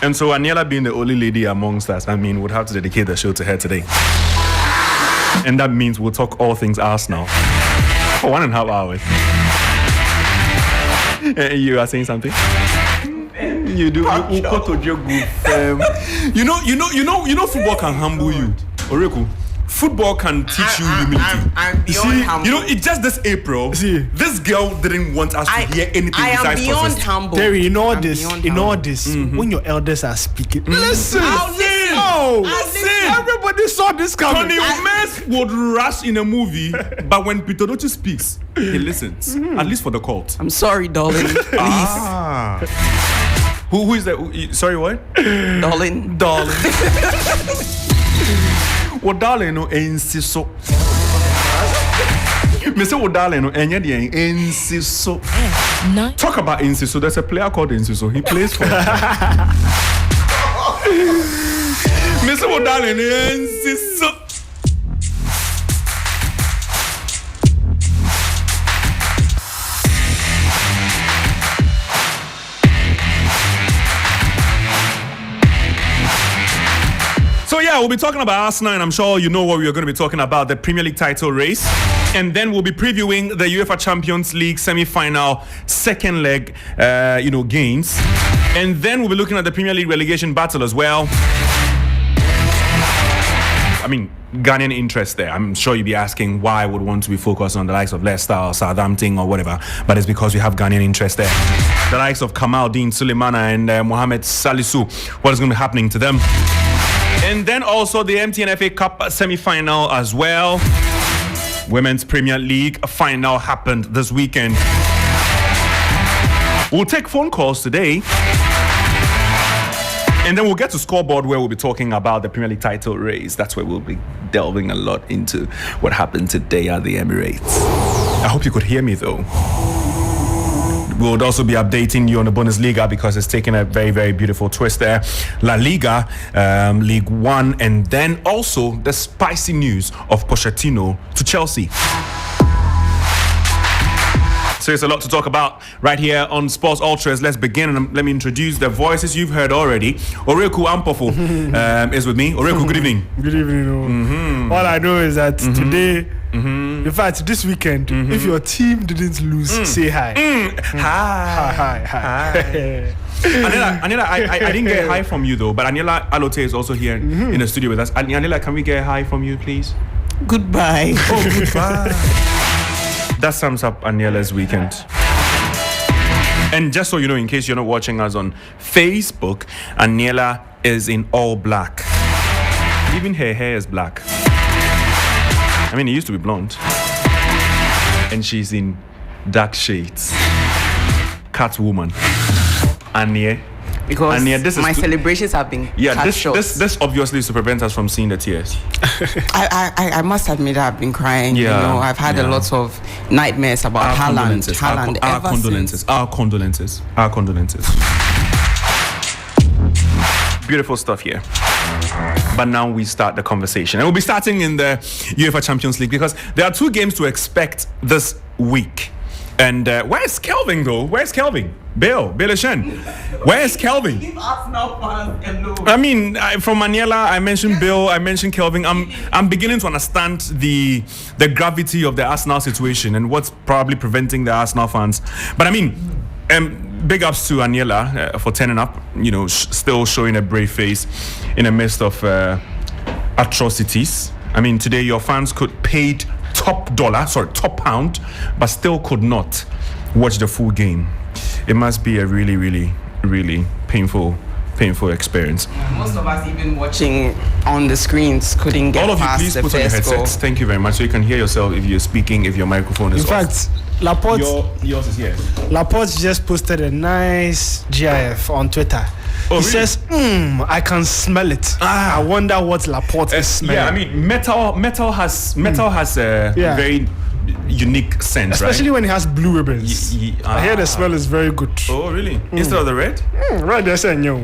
And so Aniela being the only lady amongst us, I mean, would have to dedicate the show to her today. And that means we'll talk all things Arsenal for 1.5 hours. You are saying something? You do. You know, football can humble you. Oreku, football can teach you humility. I'm beyond humble. You know, it's just this April. This girl didn't want us to hear anything besides I am beyond humble. Terry, in all this, when your elders are speaking, listen. Everybody saw this coming. Tony Mess would rush in a movie, but when Peter Doce speaks, he listens. At least for the cult. I'm sorry, darling. Please. Who is that? Sorry, what? Darling. Well, darling, no, insisto. Mr. O'Darling, no, and yet, insisto. Talk about insisto. There's a player called Insisto. He plays for. Mr. O'Darling, insisto. So yeah, we'll be talking about Arsenal, and I'm sure you know what we're going to be talking about, the Premier League title race. And then we'll be previewing the UEFA Champions League semi-final second leg, games. And then we'll be looking at the Premier League relegation battle as well. I mean, Ghanaian interest there. I'm sure you'll be asking why I would want to be focused on the likes of Leicester or Southampton or whatever. But it's because we have Ghanaian interest there. The likes of Kamaldeen Sulemana and Mohamed Salisu. What is going to be happening to them? And then also the MTN FA Cup semi-final as well. Women's Premier League final happened this weekend. We'll take phone calls today. And then we'll get to scoreboard, where we'll be talking about the Premier League title race. That's where we'll be delving a lot into what happened today at the Emirates. I hope you could hear me though. We'll also be updating you on the Bundesliga because it's taking a very, very beautiful twist there. La Liga, League One, and then also the spicy news of Pochettino to Chelsea. So it's a lot to talk about right here on Sports Ultras. Let's begin, and let me introduce the voices you've heard already. Oreku Ampofo is with me. Oreku, good evening. Good evening. All I know is that today, in fact, this weekend, if your team didn't lose, say hi. Hi. Aniela, I didn't get hi from you though, but Aniela Alote is also here in the studio with us. Aniela, can we get a hi from you, please? Goodbye. Oh, goodbye. That sums up Aniela's weekend. And just so you know, in case you're not watching us on Facebook, Aniela is in all black. Even her hair is black. I mean, it used to be blonde. And she's in dark shades. Catwoman. Ania. Because my celebrations have been cut short. This obviously is to prevent us from seeing the tears. I must admit I've been crying. Yeah, you know, I've had a lot of nightmares about Haaland. Our condolences. Beautiful stuff here. But now we start the conversation. And we'll be starting in the UEFA Champions League because there are 2 games to expect this week. And where's Kelvin though? Where's Kelvin? Bill Shen. Where's Kelvin? I mean, from Aniela, I mentioned Bill, I mentioned Kelvin. I'm beginning to understand the gravity of the Arsenal situation and what's probably preventing the Arsenal fans. But I mean, big ups to Aniela for turning up. You know, still showing a brave face in the midst of atrocities. I mean, today your fans could paid top pound, but still could not watch the full game. It must be a really, really, really painful experience. Most of us, even watching on the screens, couldn't get past the first goal. All of you, please put on your headsets. Thank you very much, so you can hear yourself if you're speaking, if your microphone is off. In fact, Laporte, yours is here. Laporte just posted a nice GIF on Twitter. He says, I can smell it. I wonder what Laporte is smelling. Yeah, I mean, metal has a very unique scent, especially when it has blue ribbons. I hear the smell is very good. Oh, really? Instead of the red? Right, that's a new.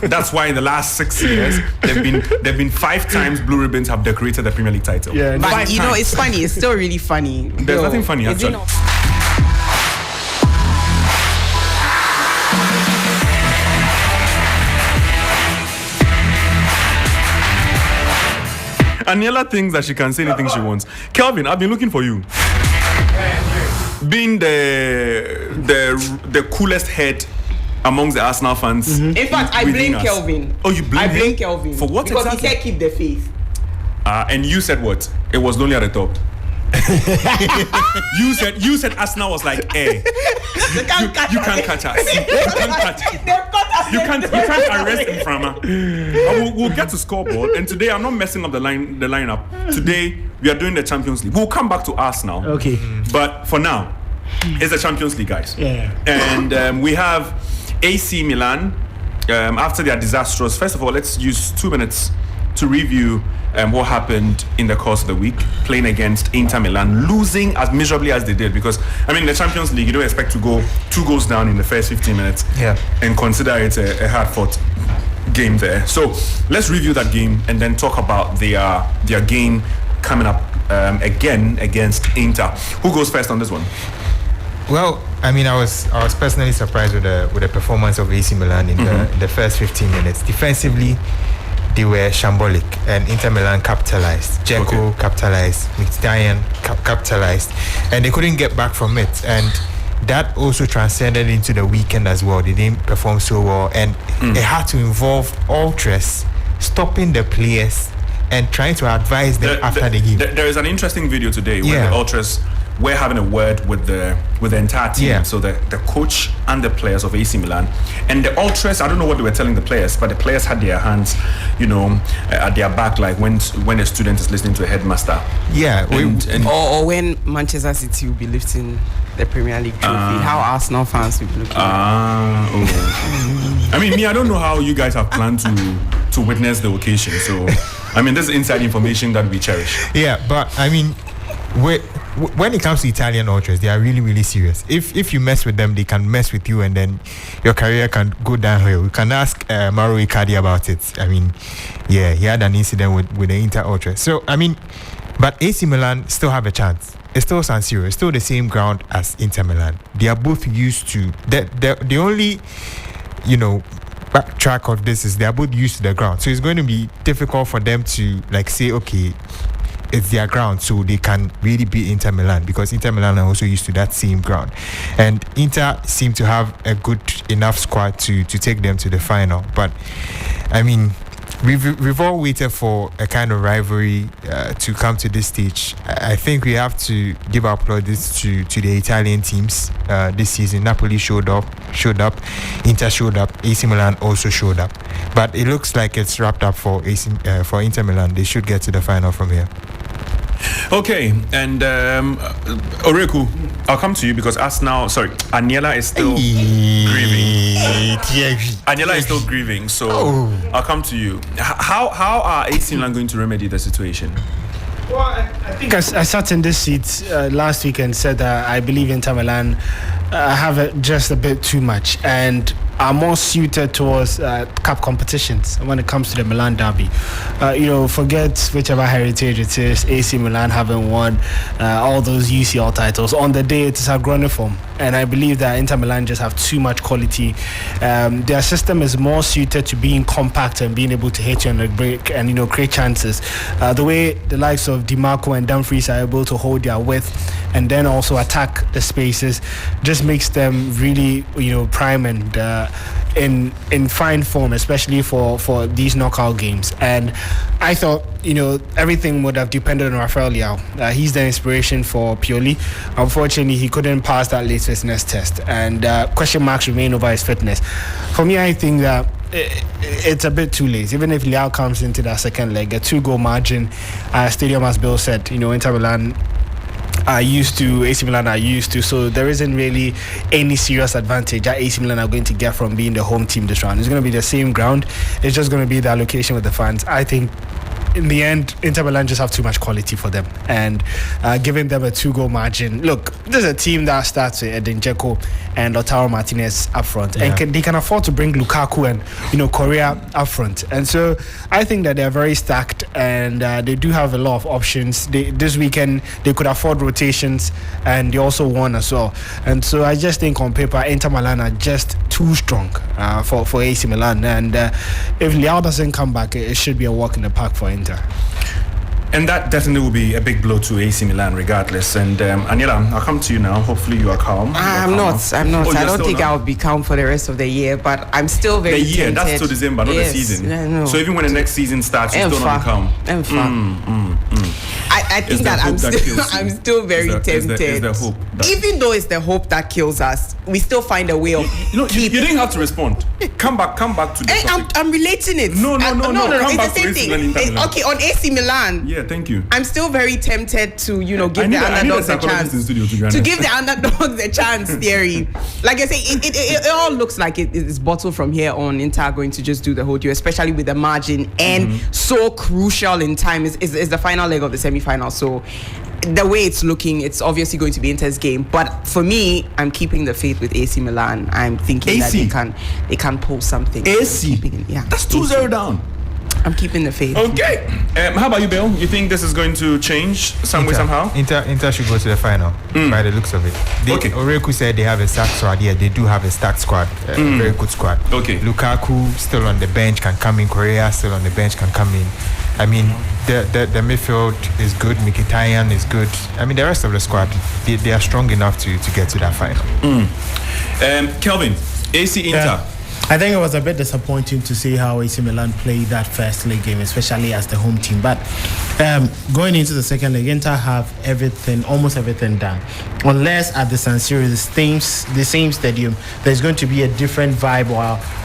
That's why in the last 6 years, there've been 5 times blue ribbons have decorated the Premier League title. Yeah, but you know, it's funny. It's still really funny. There's nothing funny actually. Aniela thinks that she can say anything she wants. Kelvin, I've been looking for you. Being the coolest head amongst the Arsenal fans. Mm-hmm. In fact, I blame Kelvin. Oh, you blame him? I blame Kelvin. For what because exactly? He said keep the faith. And you said what? It was lonely at the top. you said Arsenal was like air. You can't catch us. You can't arrest him from. We'll get to scoreboard, and today I'm not messing up the lineup. Today we are doing the Champions League. We'll come back to Arsenal. Okay. But for now, it's the Champions League, guys. Yeah. And we have AC Milan after their disastrous. First of all, let's use 2 minutes to review what happened in the course of the week, playing against Inter Milan, losing as miserably as they did. Because, I mean, the Champions League, you don't expect to go 2 goals down in the first 15 minutes and consider it a hard-fought game there. So let's review that game and then talk about their game coming up again against Inter. Who goes first on this one? Well, I mean, I was personally surprised with the performance of AC Milan in the first 15 minutes. Defensively, they were shambolic, and Inter Milan capitalized. Dzeko capitalized, Mkhitaryan capitalized, and they couldn't get back from it. And that also transcended into the weekend as well. They didn't perform so well, and it had to involve ultras stopping the players and trying to advise them after the game. There is an interesting video today where the ultras were having a word with the entire team. So the coach and the players of AC Milan, and the ultras, I don't know what they were telling the players, but the players had their hands, at their back, like when a student is listening to a headmaster. Yeah, or when Manchester City will be lifting the Premier League trophy, how Arsenal fans will be looking. I mean, I don't know how you guys have planned to witness the occasion. So, I mean, this is inside information that we cherish. Yeah, but I mean, when it comes to Italian ultras, they are really, really serious. If you mess with them, they can mess with you, and then your career can go downhill. You can ask Mauro Icardi about it. I mean, he had an incident with the Inter ultras. So, I mean, but AC Milan still have a chance. It's still San Siro. It's still the same ground as Inter Milan. They are both used to... The only, backtrack of this is they are both used to the ground. So it's going to be difficult for them to, say, okay, it's their ground, so they can really beat Inter Milan, because Inter Milan are also used to that same ground. And Inter seem to have a good enough squad to take them to the final. But, I mean... We've all waited for a kind of rivalry to come to this stage. I think we have to give our plaudits to the Italian teams this season. Napoli showed up, Inter showed up, AC Milan also showed up. But it looks like it's wrapped up for Inter Milan. They should get to the final from here. Okay, and Oreku, I'll come to you because Aniela is still grieving. Aniela is still grieving, so I'll come to you. How are AC Milan going to remedy the situation? Well, I think I sat in this seat last week and said that I believe Inter Milan have just a bit too much and are more suited towards cup competitions when it comes to the Milan derby. Forget whichever heritage it is. AC Milan haven't won all those UCL titles. On the day, it is a grown form. And I believe that Inter Milan just have too much quality. Their system is more suited to being compact and being able to hit you on the break and, create chances. The way the likes of DiMarco and Dumfries are able to hold their width and then also attack the spaces just makes them really, prime and in fine form, especially for these knockout games. And I thought, everything would have depended on Rafael Leao. He's the inspiration for Pioli. Unfortunately, he couldn't pass that late fitness test, and question marks remain over his fitness. For me, I think that it's a bit too late. Even if Leao comes into that second leg, a 2-goal margin, Stadium, as Bill said, Inter Milan AC Milan are used to, so there isn't really any serious advantage that AC Milan are going to get from being the home team this round. It's going to be the same ground. It's just going to be the allocation with the fans. I think in the end, Inter Milan just have too much quality for them, and giving them a 2-goal margin. Look, there's a team that starts with Edin Dzeko and Lautaro Martinez up front, and they can afford to bring Lukaku and Correa up front. And so I think that they're very stacked, and they do have a lot of options. This weekend they could afford rotations, and they also won as well. And so I just think on paper Inter Milan are just too strong for AC Milan, and if Leao doesn't come back, it should be a walk in the park for Inter. And that definitely will be a big blow to AC Milan, regardless. And Aniela, I'll come to you now. Hopefully, you are calm. I'm not. Oh, I don't think I'll be calm for the rest of the year, but I'm still very the year, tempted. that's till December, not the season. No. So even when the next season starts, you still not be calm. I think that I'm still very tempted. Is the hope Even though it's the hope that kills us, we still find a way of. You didn't have to respond. Come back to the topic. I'm relating it. No. Come it's back the same to AC Milan, thing. Okay, on AC Milan. Yeah, thank you. I'm still very tempted to, give the underdogs a chance. To give the underdogs a chance theory. Like I say, it all looks like it's bottled from here on. Inter are going to just do the whole deal, especially with the margin, and so crucial in time is the final leg of the semi-final. So the way it's looking, it's obviously going to be Inter's game. But for me, I'm keeping the faith with AC Milan. I'm thinking that they can pull something. AC? Yeah. That's 2-0 down. I'm keeping the faith. Okay. How about you, Bill? You think this is going to change some way, somehow? Inter should go to the final by the looks of it. Oreku said they have a stacked squad. Yeah, they do have a stacked squad. A very good squad. Okay. Lukaku still on the bench can come in. Correa still on the bench can come in. I mean, the midfield is good. Mkhitaryan is good. I mean, the rest of the squad, they are strong enough to get to that final. Kelvin, AC Inter. Yeah. I think it was a bit disappointing to see how AC Milan played that first leg game, especially as the home team. But going into the second leg, Inter have almost everything done. Unless at the San Siro, the same stadium, there's going to be a different vibe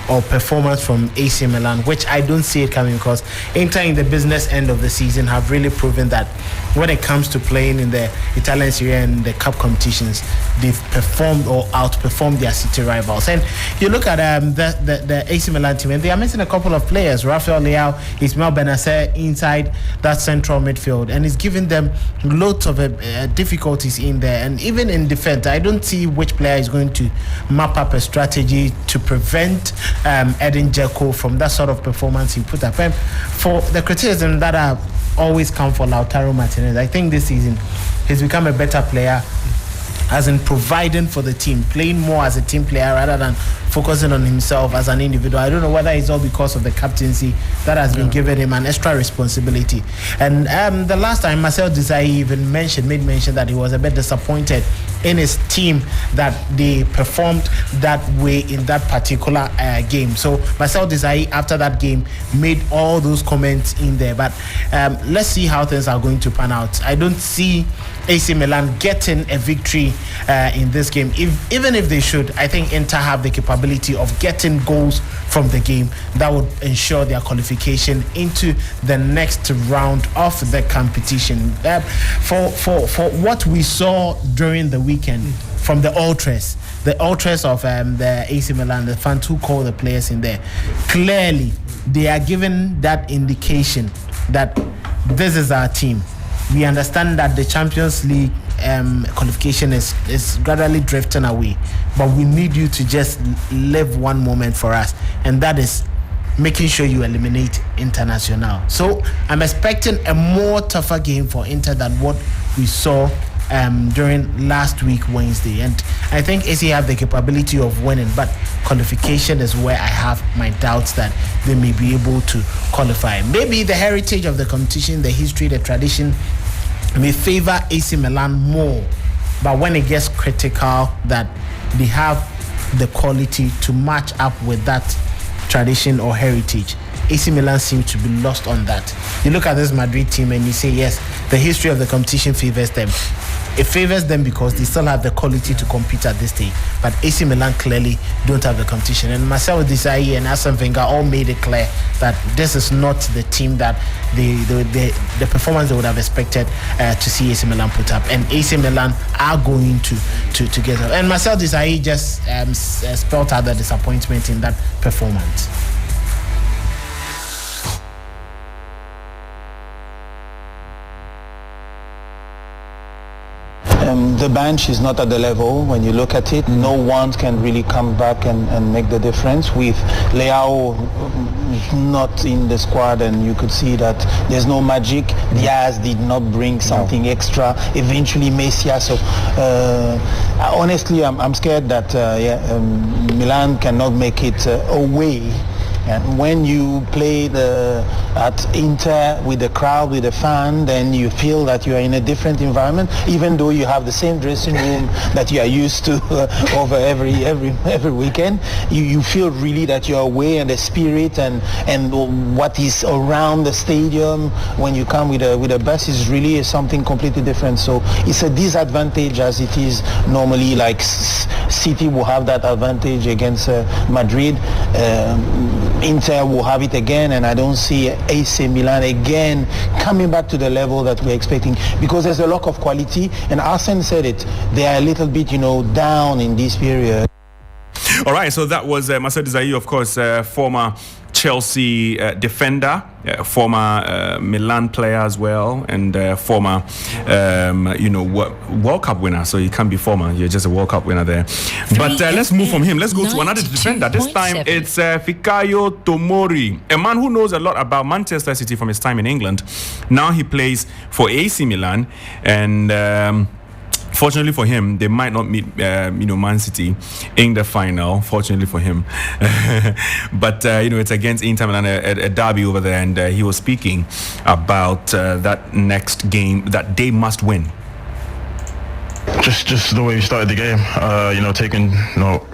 or performance from AC Milan, which I don't see it coming, because Inter in the business end of the season have really proven that when it comes to playing in the Italian Serie A and the cup competitions, they've performed or outperformed their city rivals. And you look at the AC Milan team, and they are missing a couple of players. Rafael Leao, Ismail Benacer inside that central midfield, and it's giving them loads of difficulties in there. And even in defense, I don't see which player is going to map up a strategy to prevent Edin Dzeko from that sort of performance he put up. And for the criticism that I've always come for Lautaro Martinez, I think this season he's become a better player, as in providing for the team, playing more as a team player rather than focusing on himself as an individual. I don't know whether it's all because of the captaincy that has been given him an extra responsibility. And the last time, Marcel Desailly even made mention that he was a bit disappointed in his team that they performed that way in that particular game. So Marcel Desailly, after that game, made all those comments in there. But let's see how things are going to pan out. I don't see AC Milan getting a victory in this game. Even if they should, I think Inter have the capability of getting goals from the game that would ensure their qualification into the next round of the competition. For what we saw during the weekend from the ultras of the AC Milan, the fans who call the players in there, clearly they are given that indication that this is our team. We understand that the Champions League qualification is gradually drifting away, but we need you to just live one moment for us, and that is making sure you eliminate Internacional. So I'm expecting a more tougher game for Inter than what we saw during last week Wednesday, and I think AC have the capability of winning, but qualification is where I have my doubts that they may be able to qualify. Maybe the heritage of the competition, the history, the tradition may favor AC Milan more, but when it gets critical that they have the quality to match up with that tradition or heritage, AC Milan seems to be lost on that. You look at this Madrid team and you say, yes, the history of the competition favors them. It favors them because they still have the quality to compete at this stage. But AC Milan clearly don't have the competition. And Marcel Desailly and Arsene Wenger all made it clear that this is not the team that the performance they would have expected to see AC Milan put up. And AC Milan are going to get up. And Marcel Desailly just spelled out the disappointment in that performance. The bench is not at the level when you look at it. No one can really come back and make the difference. With Leao not in the squad, and you could see that there's no magic. Diaz did not bring something extra. Eventually Messia. So honestly, I'm scared that Milan cannot make it away And when you play at Inter with the crowd, with the fan, then you feel that you are in a different environment, even though you have the same dressing room that you are used to over every weekend. You feel really that you're away, and the spirit and what is around the stadium when you come with a bus is really something completely different. So it's a disadvantage as it is normally. Like City will have that advantage against Madrid. Inter will have it again, and I don't see AC Milan again coming back to the level that we're expecting, because there's a lack of quality, and Arsene said it, they are a little bit down in this period. All right, so that was Marcel Desailly, of course, former Chelsea defender, former Milan player as well, and former World Cup winner. So you can't be former, you're just a World Cup winner there. But let's move from him. Let's go to another defender. This time it's Fikayo Tomori, a man who knows a lot about Manchester City from his time in England. Now he plays for AC Milan, and fortunately for him, they might not meet, Man City in the final. Fortunately for him, but it's against Inter Milan, a derby over there, and he was speaking about that next game that they must win. Just the way we started the game,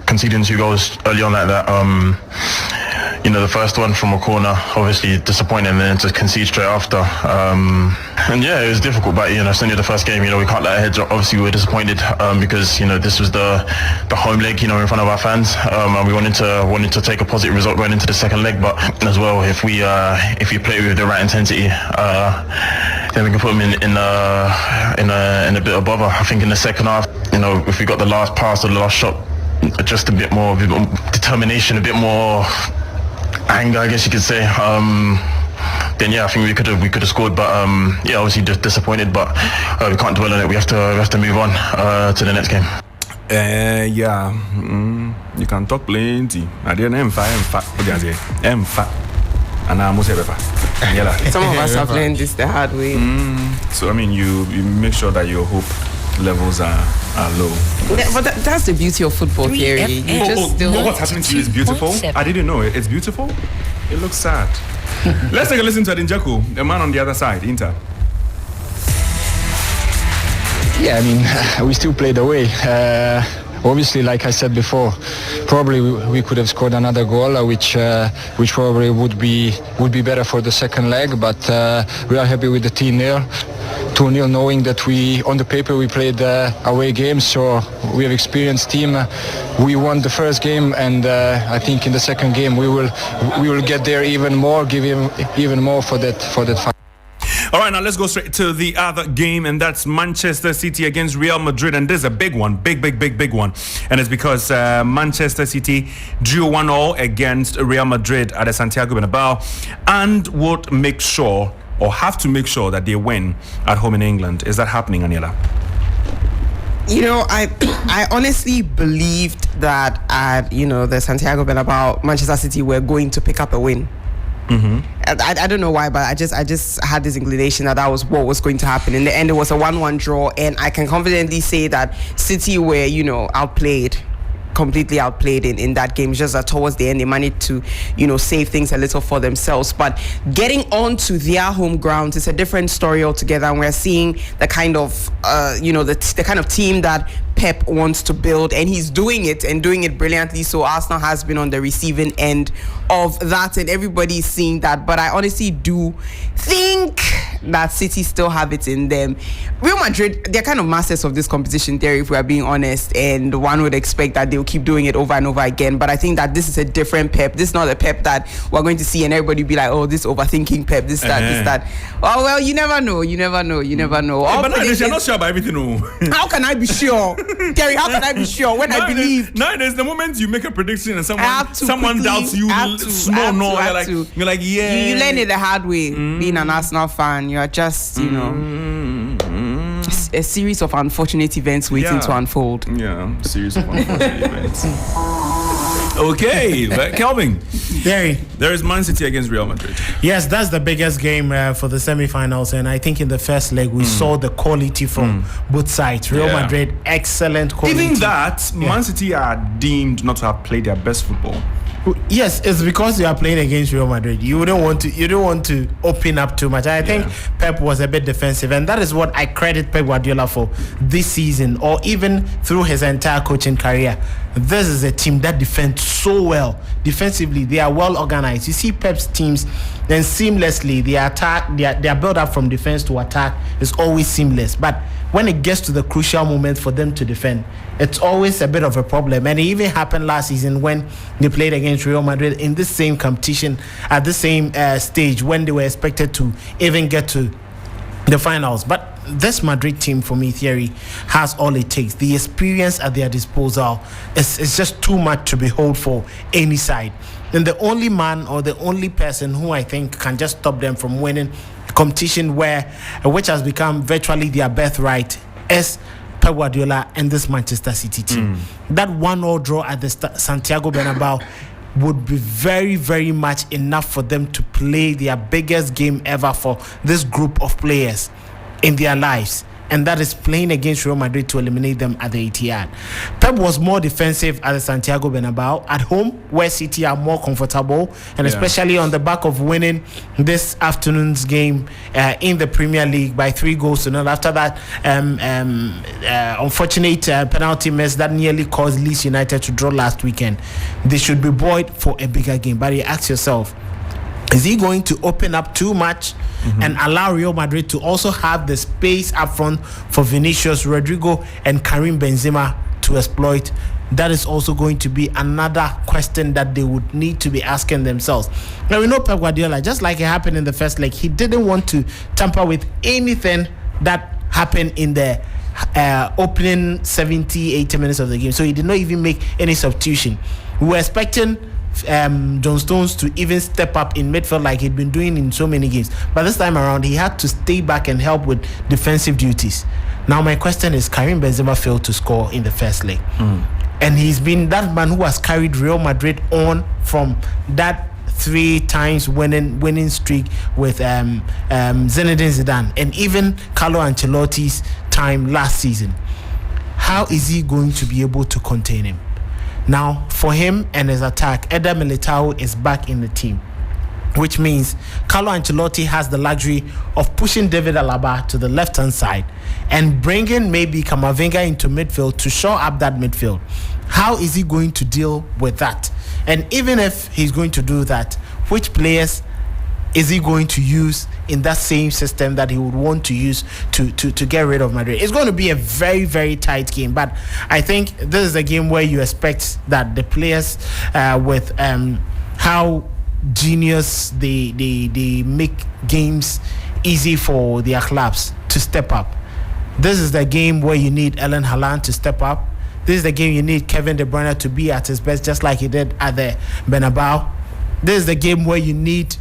conceding 2 goals early on like that. The first one from a corner, obviously disappointing, and then to concede straight after. And yeah, it was difficult, but it's only the first game. We can't let our heads up. Obviously, we were disappointed because this was the home leg, in front of our fans, and we wanted to take a positive result going into the second leg. But as well, if we play with the right intensity, then we can put them in a bit of bother. I think in the second half, if we got the last pass or the last shot, just a bit more determination, a bit more anger, I guess you could say, then yeah, I think we could have scored, but obviously just disappointed, but we can't dwell on it. We have to move on to the next game. You can talk plenty. I didn't Some of us have learned this the hard way. So you make sure that your hope levels are low. But that's the beauty of football theory. You just what's happening to you is beautiful. I didn't know it. It's beautiful. It looks sad. Let's take a listen to Adinjaku, the man on the other side, Inter. Yeah, we still played away. Obviously, like I said before, probably we could have scored another goal, which probably would be better for the second leg. But we are happy with the 2-0, knowing that on the paper we played away games, so we have experienced team. We won the first game, and I think in the second game we will get there even more, give him even more for that fight. All right, now let's go straight to the other game, and that's Manchester City against Real Madrid. And this is a big one, big one. And it's because Manchester City drew 1-1 against Real Madrid at the Santiago Bernabeu, and would make sure, or have to make sure, that they win at home in England. Is that happening, Aniela? I honestly believed that at the Santiago Bernabeu, Manchester City were going to pick up a win. I don't know why, but I just had this inclination that was what was going to happen. In the end, it was a 1-1 draw, and I can confidently say that City were, completely outplayed in that game. Just that towards the end they managed to save things a little for themselves, but getting on to their home grounds is a different story altogether, and we're seeing the kind of the kind of team that Pep wants to build, and he's doing it brilliantly. So Arsenal has been on the receiving end of that, and everybody's seeing that. But I honestly do think that City still have it in them. Real Madrid, they're kind of masters of this competition theory, if we are being honest, and one would expect that they'll keep doing it over and over again. But I think that this is a different Pep. This is not a Pep that we're going to see and everybody be like, oh, this overthinking Pep, this, that. Oh, well, you never know. Yeah, but no, you're not sure about everything. How can I be sure? Terry, how can I be sure when I believe? There's the moment you make a prediction and someone doubts you. You're like, yeah. You learn it the hard way. Being an Arsenal fan, you are just, a series of unfortunate events waiting to unfold. Yeah, a series of unfortunate events. Okay, Kelvin. There is Man City against Real Madrid. Yes, that's the biggest game for the semi-finals, and I think in the first leg we saw the quality from both sides. Real Madrid, excellent quality. Even that, Man City are deemed not to have played their best football. Yes, it's because you are playing against Real Madrid. You don't want to open up too much. I think Pep was a bit defensive, and that is what I credit Pep Guardiola for this season, or even through his entire coaching career. This is a team that defends so well. Defensively, they are well organized. You see Pep's teams, then seamlessly their attack, their build up from defense to attack is always seamless. But when it gets to the crucial moment for them to defend, it's always a bit of a problem. And it even happened last season when they played against Real Madrid in this same competition at the same stage when they were expected to even get to the finals. But this Madrid team, for me, Thierry, has all it takes. The experience at their disposal is just too much to behold for any side. And the only man or the only person who I think can just stop them from winning a competition which has become virtually their birthright is Pep Guardiola and this Manchester City team. That 1-1 draw at the Santiago Bernabeu would be very, very much enough for them to play their biggest game ever for this group of players in their lives, and that is playing against Real Madrid to eliminate them at the Etihad. Pep was more defensive at the Santiago Bernabeu. At home, where City are more comfortable, and especially on the back of winning this afternoon's game in the Premier League by 3-0 after that unfortunate penalty miss that nearly caused Leeds United to draw last weekend. They should be buoyed for a bigger game. But you ask yourself, is he going to open up too much and allow Real Madrid to also have the space up front for Vinicius, Rodrigo, and Karim Benzema to exploit? That is also going to be another question that they would need to be asking themselves. Now, we know Pep Guardiola, just like it happened in the first leg, he didn't want to tamper with anything that happened in the opening 70-80 minutes of the game. So he did not even make any substitution. We were expecting John Stones to even step up in midfield like he'd been doing in so many games, but this time around he had to stay back and help with defensive duties. Now my question is, Karim Benzema failed to score in the first leg, and he's been that man who has carried Real Madrid on from that 3 times winning streak with Zinedine Zidane and even Carlo Ancelotti's time last season. How is he going to be able to contain him? Now, for him and his attack, Eder Militao is back in the team, which means Carlo Ancelotti has the luxury of pushing David Alaba to the left-hand side and bringing maybe Camavinga into midfield to shore up that midfield. How is he going to deal with that? And even if he's going to do that, which players is he going to use in that same system that he would want to use to get rid of Madrid? It's going to be a very, very tight game, but I think this is a game where you expect that the players with how genius they make games easy for their clubs to step up. This is the game where you need Erling Haaland to step up. This is the game you need Kevin De Bruyne to be at his best, just like he did at the Bernabeu. This is the game where you need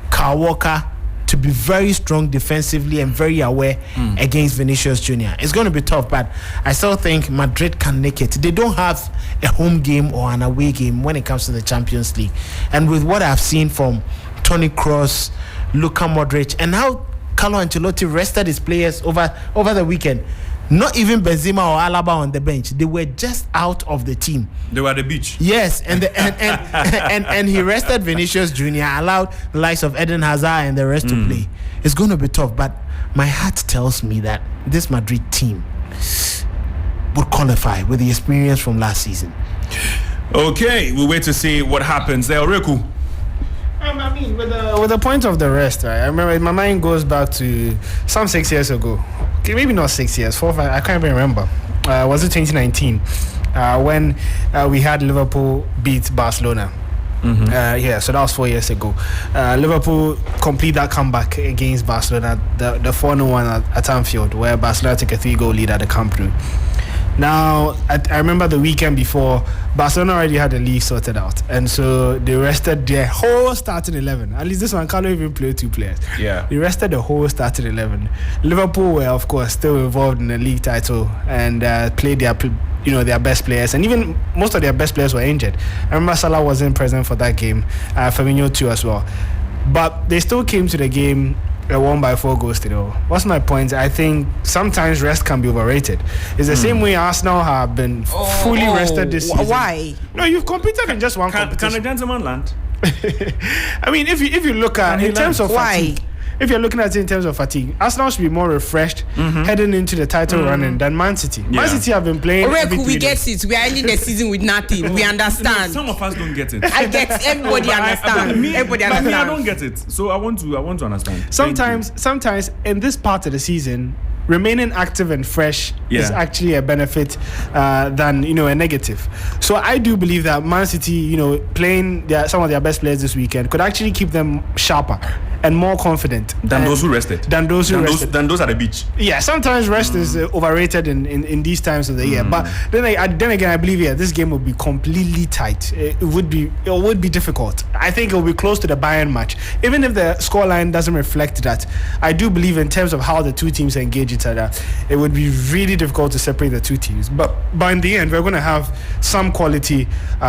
Kyle Walker to be very strong defensively and very aware against Vinicius Jr. It's going to be tough, but I still think Madrid can make it. They don't have a home game or an away game when it comes to the Champions League. And with what I've seen from Toni Kroos, Luka Modric, and how Carlo Ancelotti rested his players over the weekend, not even Benzema or Alaba on the bench. They were just out of the team. They were at the beach. Yes, and he rested Vinicius Jr., allowed the likes of Eden Hazard and the rest to play. It's going to be tough, but my heart tells me that this Madrid team would qualify with the experience from last season. Okay, we'll wait to see what happens there. Reku. I mean, with the point of the rest, right? I remember my mind goes back to some 6 years ago. Okay, maybe not 6 years, 4 or 5. I can't even remember. Was it 2019 when we had Liverpool beat Barcelona? So that was 4 years ago. Liverpool complete that comeback against Barcelona, the 4-1 at Anfield, where Barcelona took a 3-goal lead at the Camp Nou. Now, I remember the weekend before, Barcelona already had the league sorted out, and so they rested their whole starting 11. At least this one can't even play 2 players. Yeah, they rested the whole starting 11. Liverpool were, of course, still involved in the league title and played their best players, and even most of their best players were injured. I remember Salah wasn't present for that game, Firmino too as well. But they still came to the game won by 4 goals to 0. What's my point? I think sometimes rest can be overrated. It's the same way Arsenal have been fully rested this season. Why? No, you've competed in just one competition. Can a gentleman land? I mean, if you look at in terms of fatigue, if you're looking at it in terms of fatigue, Arsenal should be more refreshed heading into the title running than Man City. Man City have been playing. We get it. We are ending the season with nothing. We understand. Some of us don't get it. I get everybody understand. Everybody understand. Me, I don't get it. So I want to understand. Sometimes in this part of the season, remaining active and fresh is actually a benefit than a negative. So I do believe that Man City, playing some of their best players this weekend could actually keep them sharper and more confident than those who rested. Than those at the beach. Yeah, sometimes rest is overrated in these times of the year. But then again, I believe this game will be completely tight. It would be difficult. I think it will be close to the Bayern match, even if the scoreline doesn't reflect that. I do believe in terms of how the two teams engage each other, it would be really difficult to separate the two teams. But in the end, we're going to have some quality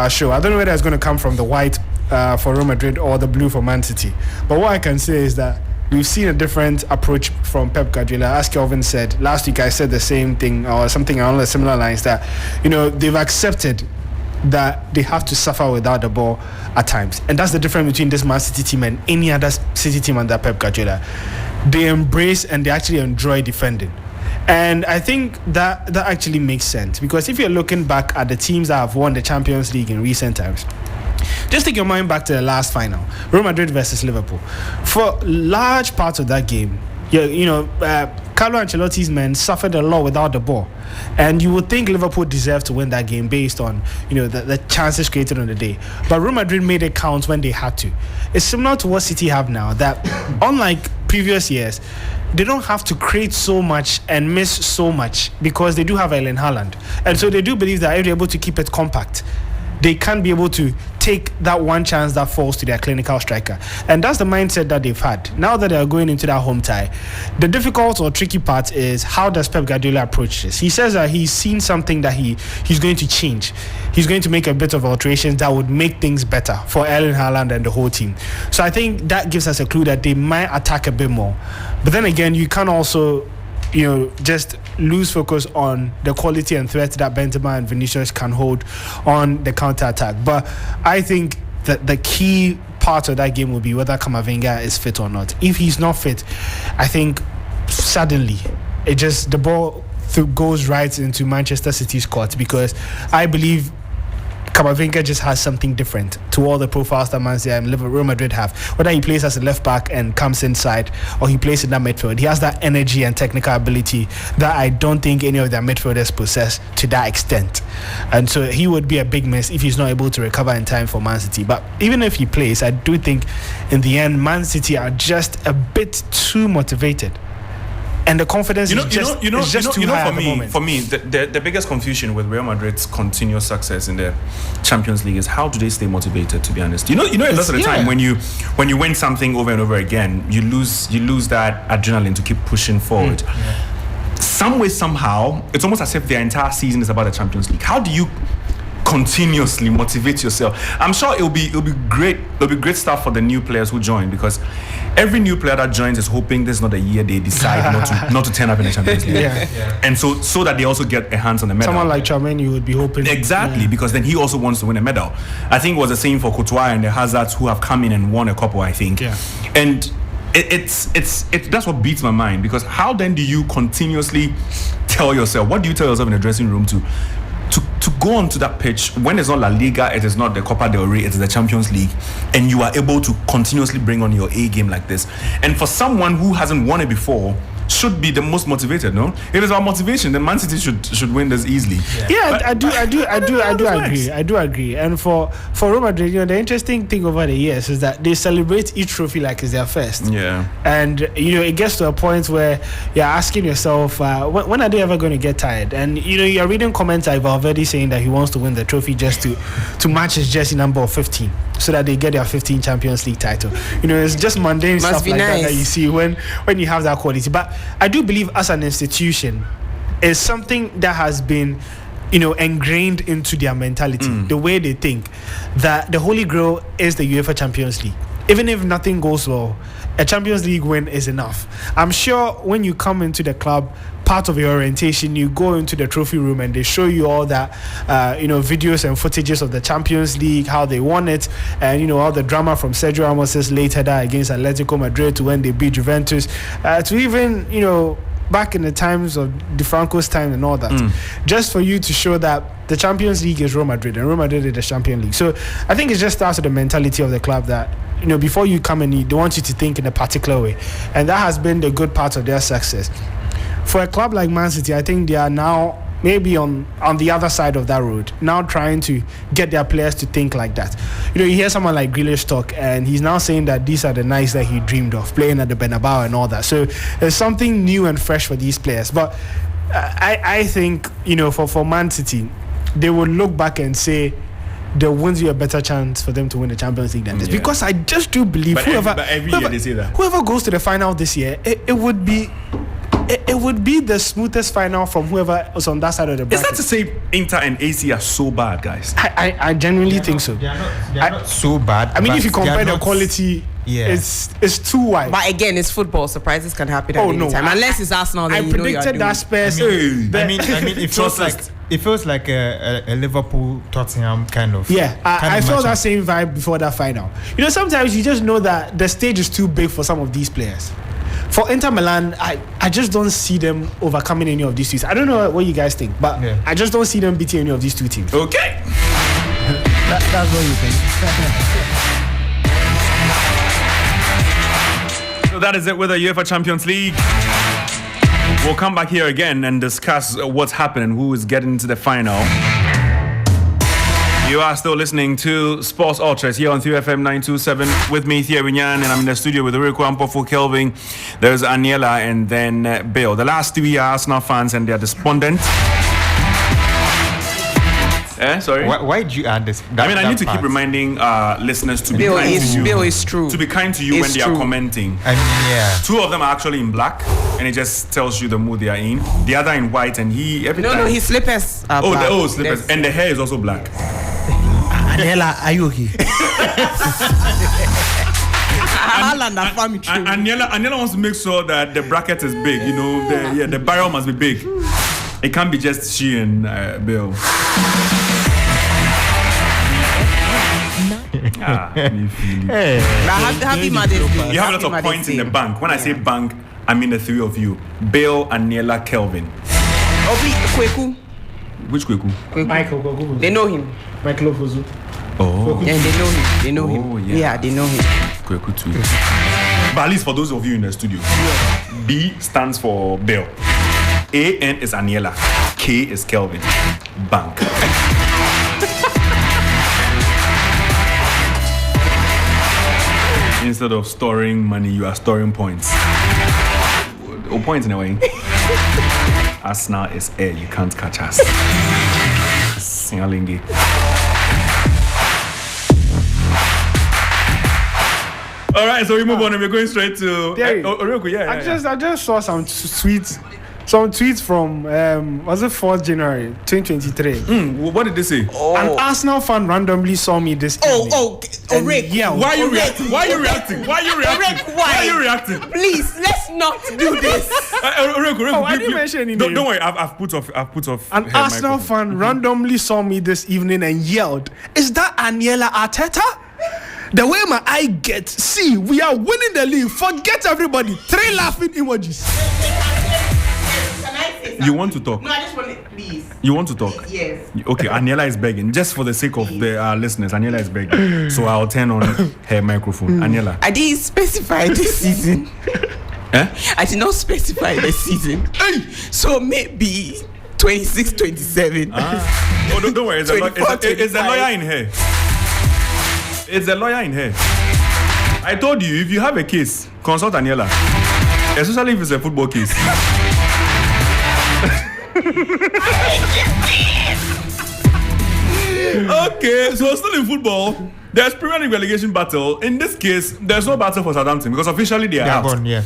show. I don't know whether it's going to come from the white for Real Madrid or the blue for Man City. But what I can say is that we've seen a different approach from Pep Guardiola. As Kelvin said last week, I said the same thing or something along the similar lines, that they've accepted that they have to suffer without the ball at times, and that's the difference between this Man City team and any other City team under Pep Guardiola. They embrace and they actually enjoy defending. And I think that actually makes sense, because if you're looking back at the teams that have won the Champions League in recent times, just take your mind back to the last final, Real Madrid versus Liverpool. For large parts of that game, Carlo Ancelotti's men suffered a lot without the ball, and you would think Liverpool deserved to win that game based on the chances created on the day. But Real Madrid made it count when they had to. It's similar to what City have now, that unlike previous years, they don't have to create so much and miss so much because they do have Erling Haaland, and so they do believe that if they're able to keep it compact, they can be able to take that one chance that falls to their clinical striker. And that's the mindset that they've had. Now that they're going into that home tie, the difficult or tricky part is, how does Pep Guardiola approach this? He says that he's seen something that he's going to change. He's going to make a bit of alterations that would make things better for Erling Haaland and the whole team. So I think that gives us a clue that they might attack a bit more. But then again, you can also just lose focus on the quality and threat that Benzema and Vinicius can hold on the counter-attack. But I think that the key part of that game will be whether Camavinga is fit or not. If he's not fit, I think suddenly the ball goes right into Manchester City's court, because I believe Camavinga just has something different to all the profiles that Man City and Real Madrid have. Whether he plays as a left back and comes inside, or he plays in that midfield, he has that energy and technical ability that I don't think any of their midfielders possess to that extent. And so he would be a big miss if he's not able to recover in time for Man City. But even if he plays, I do think in the end Man City are just a bit too motivated. And the confidence is just too high at the moment. For me, the biggest confusion with Real Madrid's continuous success in the Champions League is, how do they stay motivated, to be honest? A lot of the time when you win something over and over again, you lose that adrenaline to keep pushing forward. Some way, somehow, it's almost as if their entire season is about the Champions League. How do you continuously motivate yourself? I'm sure it'll be great. It'll be great stuff for the new players who join, because every new player that joins is hoping this is not a year they decide not to turn up in the Champions League. And so that they also get a hands on the medal. Someone like Tchouaméni, you would be hoping exactly, because then he also wants to win a medal. I think it was the same for Courtois and the Hazards, who have come in and won a couple, I think. And it's that's what beats my mind, because how then do you continuously tell yourself, what do you tell yourself in the dressing room to go onto that pitch when it's not La Liga, it is not the Copa del Rey, it is the Champions League, and you are able to continuously bring on your A game like this? And for someone who hasn't won it before, should be the most motivated, no? If it's about motivation, then Man City should win this easily. I do agree. And for Real Madrid, the interesting thing over the years is that they celebrate each trophy like it's their first. And it gets to a point where you're asking yourself, when are they ever going to get tired? And you're reading comments like Valverde saying that he wants to win the trophy just to match his jersey number of 15, so that they get their 15 Champions League title. It's just mundane stuff like that you see when you have that quality. But I do believe, as an institution, is something that has been ingrained into their mentality, the way they think, that the Holy Grail is the UEFA Champions League. Even if nothing goes well, a Champions League win is enough. I'm sure when you come into the club, part of your orientation, you go into the trophy room and they show you all that, videos and footages of the Champions League, how they won it, and all the drama from Sergio Ramos's late header against Atletico Madrid to when they beat Juventus, to even back in the times of Di Franco's time and all that, just for you to show that the Champions League is Real Madrid and Real Madrid is the Champions League. So I think it just starts with the mentality of the club that before you come in, they want you to think in a particular way, and that has been the good part of their success. For a club like Man City, I think they are now maybe on the other side of that road, now trying to get their players to think like that. You hear someone like Grealish talk, and he's now saying that these are the nights that he dreamed of, playing at the Bernabeu and all that. So there's something new and fresh for these players. But I think, for Man City, they will look back and say there won't be a better chance for them to win the Champions League than this. Because I just do believe every year they say that. Whoever goes to the final this year, it would be the smoothest final from whoever was on that side of the bracket. Is that to say Inter and AC are so bad, guys? I genuinely think so. They are not so bad. I mean, if you compare the quality, it's too wide. But again, it's football. Surprises can happen at any time. Unless it's Arsenal, then I predicted that Spurs. It feels like a Liverpool Tottenham kind of. Yeah, I felt that same vibe before that final. Sometimes you just know that the stage is too big for some of these players. For Inter Milan, I just don't see them overcoming any of these teams. I don't know what you guys think, but I just don't see them beating any of these two teams. Okay. That's what you think. So that is it with the UEFA Champions League. We'll come back here again and discuss what's happening, who is getting into the final. You are still listening to Sports Ultras here on 3FM 927 with me, Thierry Nyan, and I'm in the studio with Rico Ampofo, Kelvin. There's Aniela and then Bill. The last three are Arsenal fans and they're despondent. Sorry. Why did you add this? I need to keep reminding listeners to be kind to you. Bill is true. To be kind to you when they are commenting. Two of them are actually in black, and it just tells you the mood they are in. The other in white, and his slippers are black. Slippers, and the hair is also black. Aniela, are you okay? Aniela wants to make sure that the bracket is big. The barrel must be big. It can't be just she and Bill. Happy Mother's Day. You have a lot of points in the bank. When I say bank, I mean the three of you: Bill, Aniela, Kelvin. Kweku. Which Kweku? Michael. They know him. Michael Ofozu. Oh. Yeah, they know him. Yeah, they know him. Kweku too. But at least for those of you in the studio, B stands for Bill. A-N is Aniela. K is Kelvin. Bank. Instead of storing money, you are storing points. Or points in a way. Arsenal is air. You can't catch us. Singalingi. All right, so we move on and we're going straight to. I just saw some tweets from was it 4th January 2023. What did they say? An Arsenal fan randomly saw me this evening. Rick. Yeah. Why are you reacting? Why are you reacting? Please, let's not do this. I didn't mention any name. Don't worry, I've put off. An Arsenal fan randomly saw me this evening and yelled, "Is that Aniela Arteta?" The way my eye gets, see, we are winning the league. Forget everybody. 3 laughing emojis. Can I say something? You want to talk? No, I just want it, please. You want to talk? Yes. Okay, Aniela is begging. Just for the sake of the listeners, Aniela is begging. So I'll turn on her microphone. Aniela. I didn't specify this season. I did not specify the season. So maybe 26, 27. Oh, don't worry. It's a lawyer in here. It's a lawyer in here. I told you, if you have a case, consult Aniela. Especially if it's a football case. Okay, so still in football, there's Premier League relegation battle. In this case, there's no battle for Southampton because officially they are out. Gone, yeah.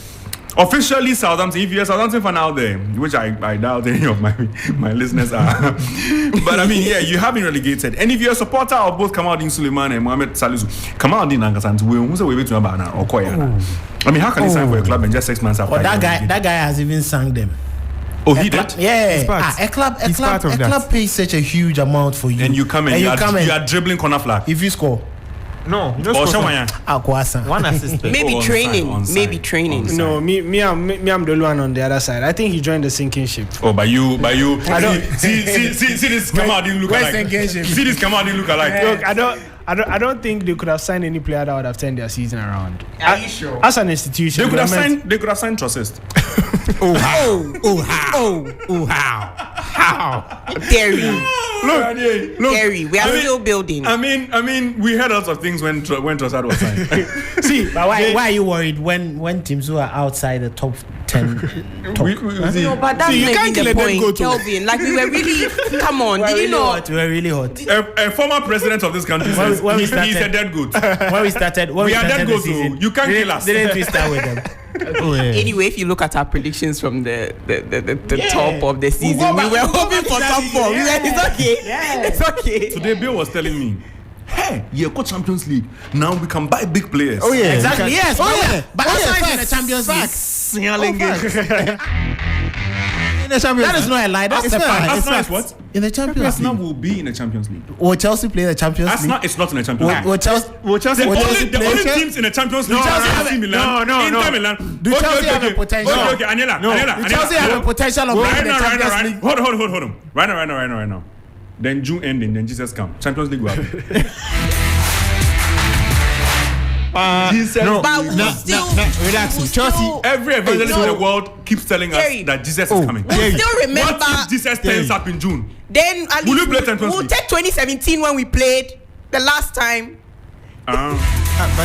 Officially, Southampton. If you're a Southampton fan out there, which I doubt any of my listeners are, but I mean, yeah, you have been relegated. And if you're a supporter of both Kamaldeen Suleiman and Mohamed Salisu, Kamaldeen Nangasan, who's a way to Abana or Koya? I mean, how can you sign for a club and just 6 months after? That guy has even sung them. Oh, he did? Yeah. A club pays such a huge amount for you. And you come and you are dribbling corner flag. If you score. No, One assist. Maybe training. Maybe training. No, me, I'm the one on the other side. I think he joined the sinking ship. Oh, by you. I don't see this Kamaldeen look alike. See this Kamaldeen look alike. Look, I don't think they could have signed any player that would have turned their season around. Are you sure? As an institution, They could have signed Trossard. How? Terry. Look, Terry, we are still building. I mean, we heard lots of things when Trossard was signed. See, but why are you worried when teams who are outside the top 10 talk? No, but that's you can't maybe let the them go point, to. Kelvin. Like, we were really, come on, did you know? We were really hot. A former president of this country says he's a dead goat. When we started We are dead goats, so you can't kill us. Didn't we start with them? Anyway, if you look at our predictions from the top of the season, we were hoping for top 4. It's okay. It's okay. Today, Bill was telling me, hey, you've got Champions League. Now we can buy big players. Oh yeah, Exactly. Yes. But outside in the Champions League. in the Champions That is not a lie. That's a fact. Arsenal is what? In the Champions Arsenal League. will be in the Champions League. Will Chelsea play the Champions League? Arsenal is not in the Champions League. Will Chelsea The only teams in the Champions League are AC Milan, Inter Milan. Do Chelsea have a potential? Okay, Anela. Do Chelsea have a potential of playing the Champions League? Hold on. Right now. Then June ending, then Jesus come. Champions League will happen. Jesus. But we still relax. we Chelsea, still- Every evangelist in the world keeps telling us Jerry. that Jesus is coming. we still remember. What if Jesus turns up in June? Then at Will least you play Champions we'll League? take 2017 when we played the last time. but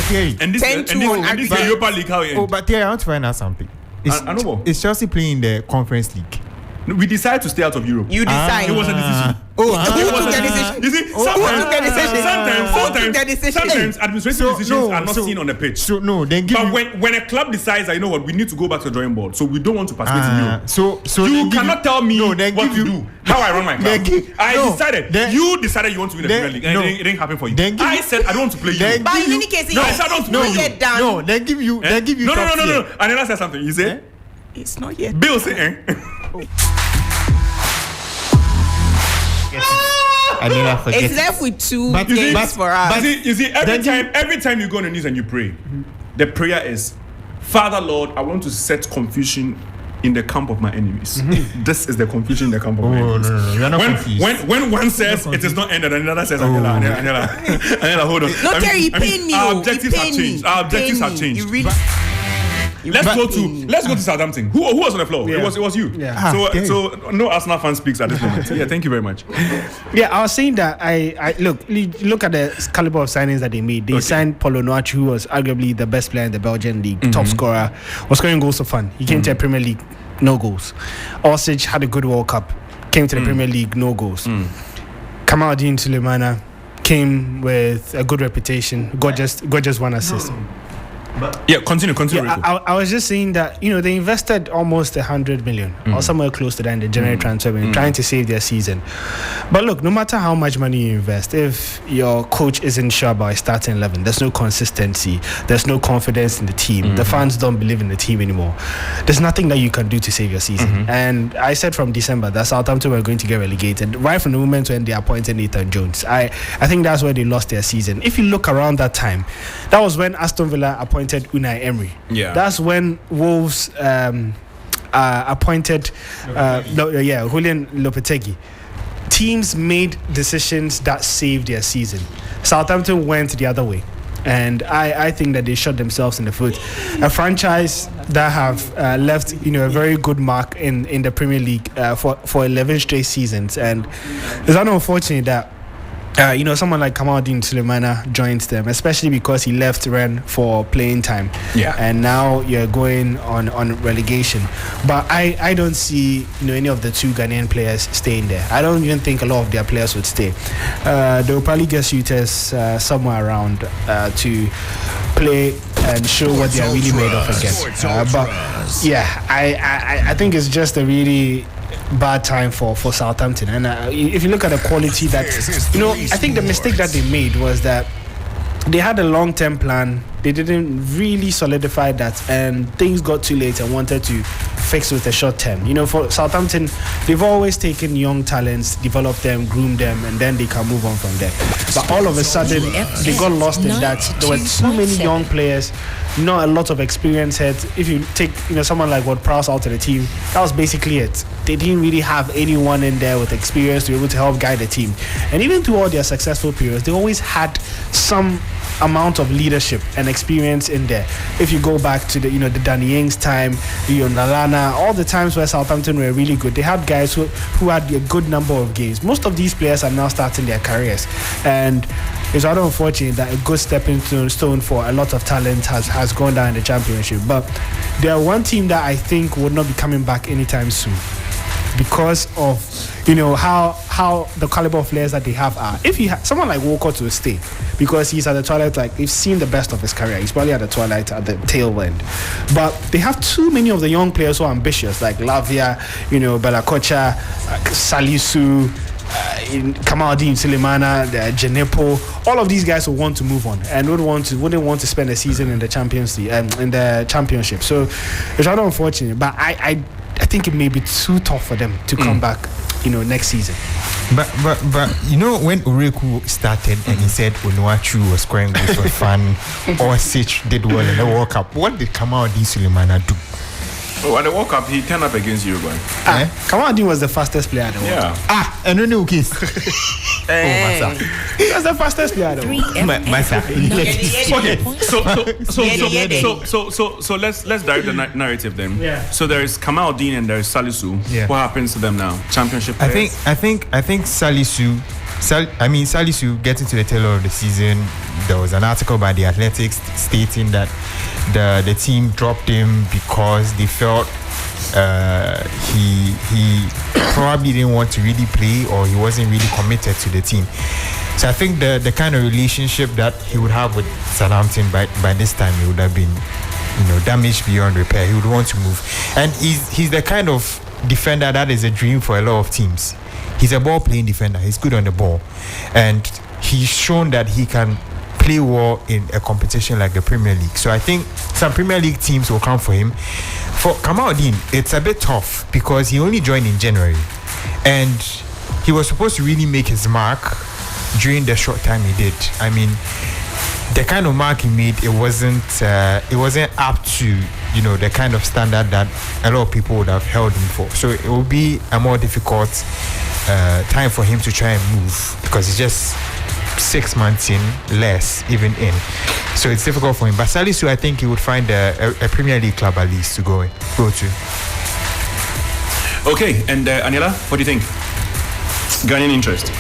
Thierry, And this 10-2 on the aggregate. Europa League how it ends. but Thierry, I want to find out something. I know. Is Chelsea playing the Conference League? We decided to stay out of Europe. You decide. It was a decision. Who took the decision? You see, Who took the decision? sometimes administrative decisions are not seen on the pitch. So no, then give But you, when a club decides that, you know what, we need to go back to the drawing board, so we don't want to participate in Europe. so You then give cannot tell me then what give to you- do, how I run my club. Then You decided you want to win the then- Premier League, and no. it didn't happen for you. Then give I you- said I don't want to play you. then But give in you- any case, No, I said I don't not know. yet done. No, then give you top tier. No. Anela said something. You say It's not yet. Bill say, I never forget. It's left with two But- games but- for us. You see, every time you go on the news and you pray, the prayer is, Father Lord, I want to set confusion in the camp of my enemies. This is the confusion in the camp of my enemies. No, you are not confused. When one says it is not ended, and another says, Anela, hold on. No, Terry, you pain me. Our You objectives have pain me. changed. Our You objectives pain have me. changed. You really. Let's go to Southampton. Who was on the floor? Yeah. It was you. Yeah. So no Arsenal fan speaks at this moment. Yeah, thank you very much. Yeah, I was saying that I look at the caliber of signings that they made. They signed Paulo Noachi, who was arguably the best player in the Belgian league, top scorer, was scoring goals for fun. He came to the Premier League, no goals. Orsic had a good World Cup, came to the Premier League, no goals. Kamaldeen Sulemana came with a good reputation, got just one assist. Yeah, continue. Yeah, I was just saying that, you know, they invested almost 100 million or somewhere close to that in the January transfer window, trying to save their season. But look, no matter how much money you invest, if your coach isn't sure about starting 11, there's no consistency, there's no confidence in the team, the fans don't believe in the team anymore, there's nothing that you can do to save your season. And I said from December that Southampton were going to get relegated right from the moment when they appointed Nathan Jones. I think that's where they lost their season. If you look around that time, that was when Aston Villa appointed Unai Emery. Yeah. That's when Wolves appointed Julian Lopetegui. Teams made decisions that saved their season. Southampton went the other way, and I think that they shot themselves in the foot. A franchise that have left, you know, a very good mark in the Premier League for 11 straight seasons, and it's unfortunate that you know, someone like Kamaldeen Sulemana joins them, especially because he left Rennes for playing time. Yeah. And now you're going on relegation. But I don't see, you know, any of the two Ghanaian players staying there. I don't even think a lot of their players would stay. They will probably get suitors somewhere around to play and show what they are really made of again. But yeah, I think it's just a really bad time for Southampton. And if you look at the quality that, I think the mistake that they made was that they had a long-term plan. They didn't really solidify that, and things got too late and wanted to fix with a short term. For Southampton, they've always taken young talents, developed them, groomed them, and then they can move on from there. But all of a sudden, they got lost in that. There were too many young players, not a lot of experience heads. If you take someone like Ward-Prowse out of the team, that was basically it. They didn't really have anyone in there with experience to be able to help guide the team. And even through all their successful periods, they always had some amount of leadership and experience in there. If you go back to the the Danny Ings time, the Lalana, all the times where Southampton were really good, they had guys who had a good number of games. Most of these players are now starting their careers, and it's rather unfortunate that a good stepping stone for a lot of talent has gone down in the Championship. But there are one team that I think would not be coming back anytime soon, because of how the caliber of players that they have are. If someone like Walcott will stay because he's at the twilight, like we've seen the best of his career. He's probably at the twilight, at the tail end. But they have too many of the young players who are ambitious, like Lavia, Bella Kocha, Salisu, Kamaldeen Sulemana, Jenepo. All of these guys will want to move on and wouldn't want to spend a season in the Championship. So it's rather unfortunate. But I think it may be too tough for them to come back, next season. But when Ureku started and he said Onuachu was scoring goals for fun, or Sitch did well in the World Cup, what did Kamaldeen Sulemana do? Oh, at the World Cup, he turned up against Uruguay. Kamaldeen was the fastest player at the World Cup. And then okay. He was the fastest player at the World Cup. So let's direct the narrative then. Yeah. So there is Kamaldeen and there is Salisu. Yeah. What happens to them now? Championship players? I think Salisu getting to the tail end of the season, there was an article by the Athletics stating that the team dropped him because they felt he probably didn't want to really play, or he wasn't really committed to the team. So I think the kind of relationship that he would have with Southampton by this time, it would have been damaged beyond repair. He would want to move, and he's the kind of defender that is a dream for a lot of teams. He's a ball-playing defender. He's good on the ball, and he's shown that he can play well in a competition like the Premier League. So I think some Premier League teams will come for him. For Kamaldeen, it's a bit tough because he only joined in January, and he was supposed to really make his mark during the short time he did. I mean, the kind of mark he made, it wasn't up to the kind of standard that a lot of people would have held him for. So it will be a more difficult time for him to try and move, because it's just 6 months in, less even in. So it's difficult for him. But Salisu, I think he would find a Premier League club at least to go to. Okay, and Aniela, what do you think? Ghanaian interest.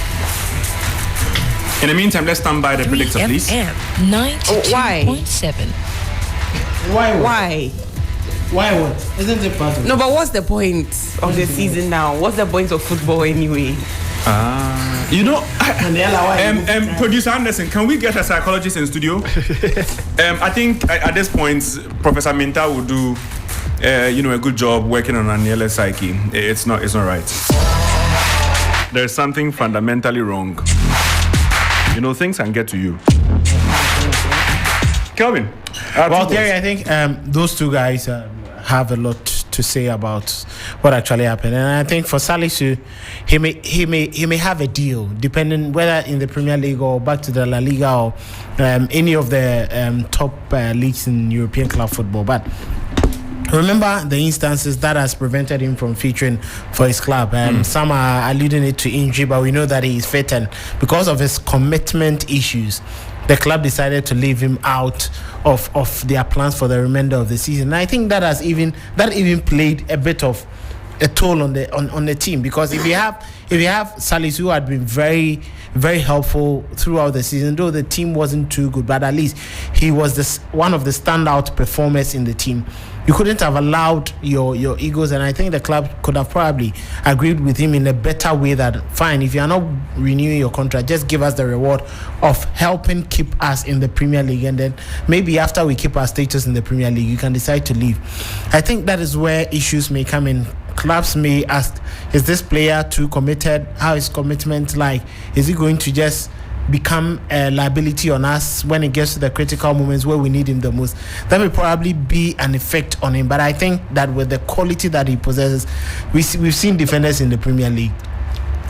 In the meantime, let's stand by the predictor, please. 92.7. Why? Why what? Isn't it part of No, but what's the point of the season now? What's the point of football anyway? Producer Anderson, can we get a psychologist in studio? I think at this point, Professor Minta will do, a good job working on Aniela's psyche. It's not right. There's something fundamentally wrong. Things can get to you. Kelvin. Well, Terry, I think those two guys have a lot to say about what actually happened, and I think for Salisu, he may have a deal, depending whether in the Premier League or back to the La Liga or any of the top leagues in European club football. But remember the instances that has prevented him from featuring for his club. Some are alluding it to injury, but we know that he is fit, and because of his commitment issues, the club decided to leave him out of their plans for the remainder of the season. And I think that even played a bit of a toll on the team, because if you have Salisu, who had been very, very helpful throughout the season, though the team wasn't too good, but at least he was one of the standout performers in the team. You couldn't have allowed your egos, and I think the club could have probably agreed with him in a better way that, fine, if you are not renewing your contract, just give us the reward of helping keep us in the Premier League, and then maybe after we keep our status in the Premier League, you can decide to leave. I think that is where issues may come in. Clubs may ask, is this player too committed? How is commitment like? Is he going to just become a liability on us when it gets to the critical moments where we need him the most? That will probably be an effect on him. But I think that with the quality that he possesses, we've seen defenders in the Premier League.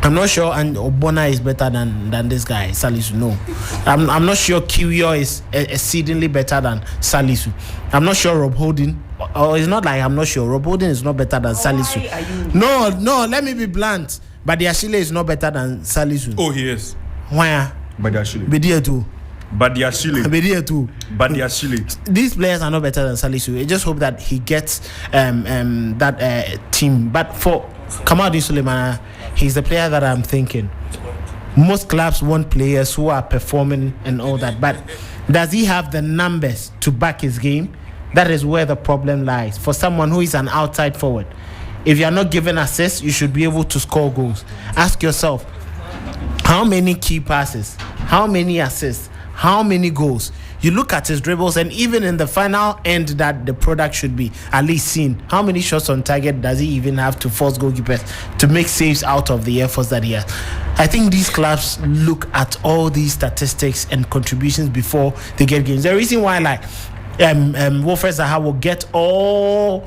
I'm not sure, and Obona is better than this guy, Salisu. No, I'm not sure Kiwior is exceedingly better than Salisu. I'm not sure Rob Holding, or it's not like I'm not sure. Rob Holding is not better than Salisu. No, let me be blunt. But Badiashile is not better than Salisu. Oh, he is. Why? Badiashile. Bedia too. These players are not better than Salisu. I just hope that he gets that team. But for Kamaldeen Sulemana, he's the player that I'm thinking. Most clubs want players who are performing and all that, but does he have the numbers to back his game? That is where the problem lies. For someone who is an outside forward, if you are not given assists, you should be able to score goals. Ask yourself, how many key passes, how many assists, how many goals? You look at his dribbles, and even in the final end that the product should be at least seen, how many shots on target does he even have to force goalkeepers to make saves out of the efforts that he has? I think these clubs look at all these statistics and contributions before they get games. The reason why, like, Wilfred Zaha will get all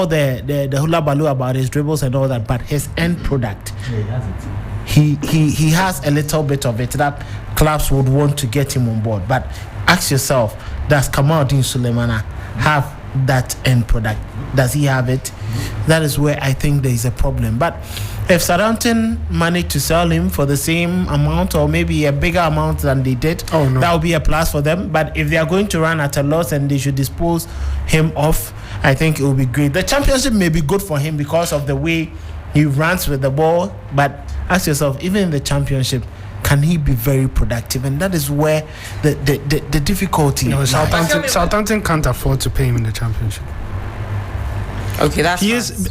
the hula baloo about his dribbles and all that, but his end product, he has a little bit of it that clubs would want to get him on board. But ask yourself, does Kamaldeen Sulemana have that end product? Does he have it? That is where I think there is a problem. But if Southampton managed to sell him for the same amount, or maybe a bigger amount than they did, that would be a plus for them. But if they are going to run at a loss and they should dispose him off, I think it will be great. The championship may be good for him because of the way he runs with the ball. But ask yourself, even in the championship, can he be very productive? And that is where the difficulty lies. Southampton can't afford to pay him in the championship. Okay, that's he is.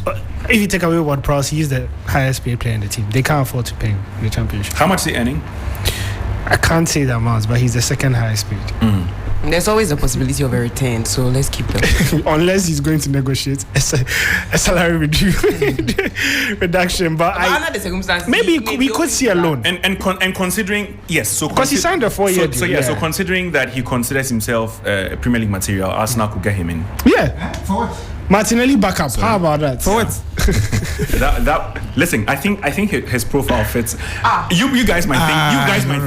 If you take away Ward Prowse, he is the highest paid player in the team. They can't afford to pay him in the championship. How much is he earning? I can't say the amounts, but he's the second highest paid. There's always a possibility of a return, so let's keep them. Unless he's going to negotiate a salary reduction. But under the circumstances, maybe we could see a loan. And considering, yes, so because he signed a 4-year deal. So considering that he considers himself Premier League material, Arsenal could get him in. Yeah. For what? Martinelli backup. So, how about that? For what? Listen, I think his profile fits. You guys might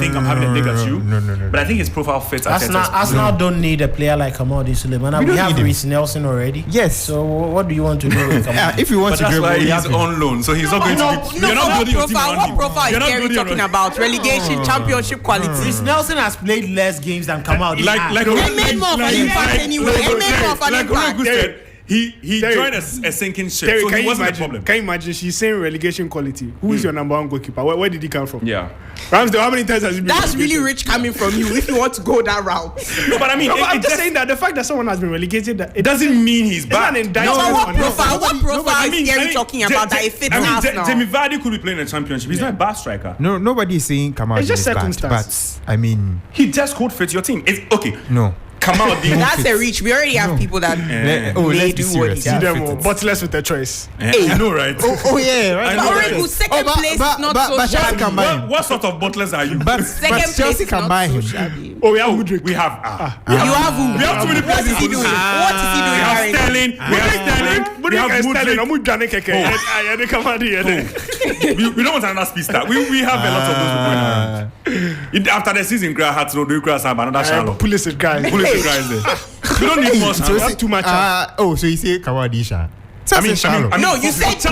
think I'm having a dig at you. No. But I think his profile fits. Arsenal don't need a player like Kamaldeen Sulemana. We have Reece Nelson already. Yes. So what do you want to do with Kamaldeen? If you want to that's do why he's on loan, so he's not going to be. What profile is Gary talking about? Relegation, championship quality. Reece Nelson has played less games than Kamaldeen. He made more of an impact anyway. He made more of an impact. He joined a sinking ship, so he wasn't a problem. Can you imagine? She's saying relegation quality. Who is your number one goalkeeper? Where did he come from? Yeah. Ramsdale, how many times has he been? That's really rich coming from you if you want to go that route. No, but I mean, I'm just saying that the fact that someone has been relegated, it doesn't mean he's bad. What profile is Gary talking about that it fits Arsenal? Jamie Vardy could be playing a championship. He's not a bad striker. No, nobody is saying Kamaldeen It's just is bad, circumstance. but I mean, he just could fit your team. It's okay. No. Kamaldeen. That's a reach. We already have people that may do what he does. But less with the choice. I know, right? Yeah, right. Already second place, not so shabby. What sort of butlers are you? But Chelsea can buy him. Oh, we have Mudryk. We have. You have who? We have too many players. What is he doing? We have Sterling. We have Sterling. We have Mudryk. We don't want another speedster. We have a lot of those people. After the season, Gra had to do another channel. Pulisic guys. We don't need more. So that's too much. So you say Kamaldeen? No, you said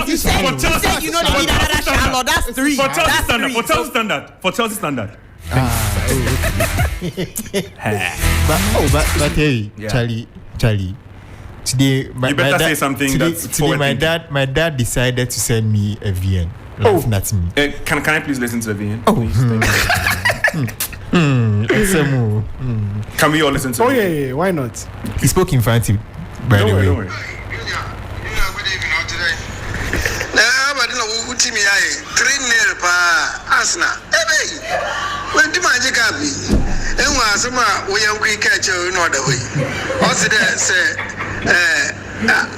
you know they need another Charlotte. That's three. For Chelsea standard. But hey, Charlie. today, You better say something that's today my dad decided to send me a VN. Laughing at me. Can I please listen to the VN? Can we all listen to it? Yeah, why not? He spoke in fancy, by the way. Don't worry.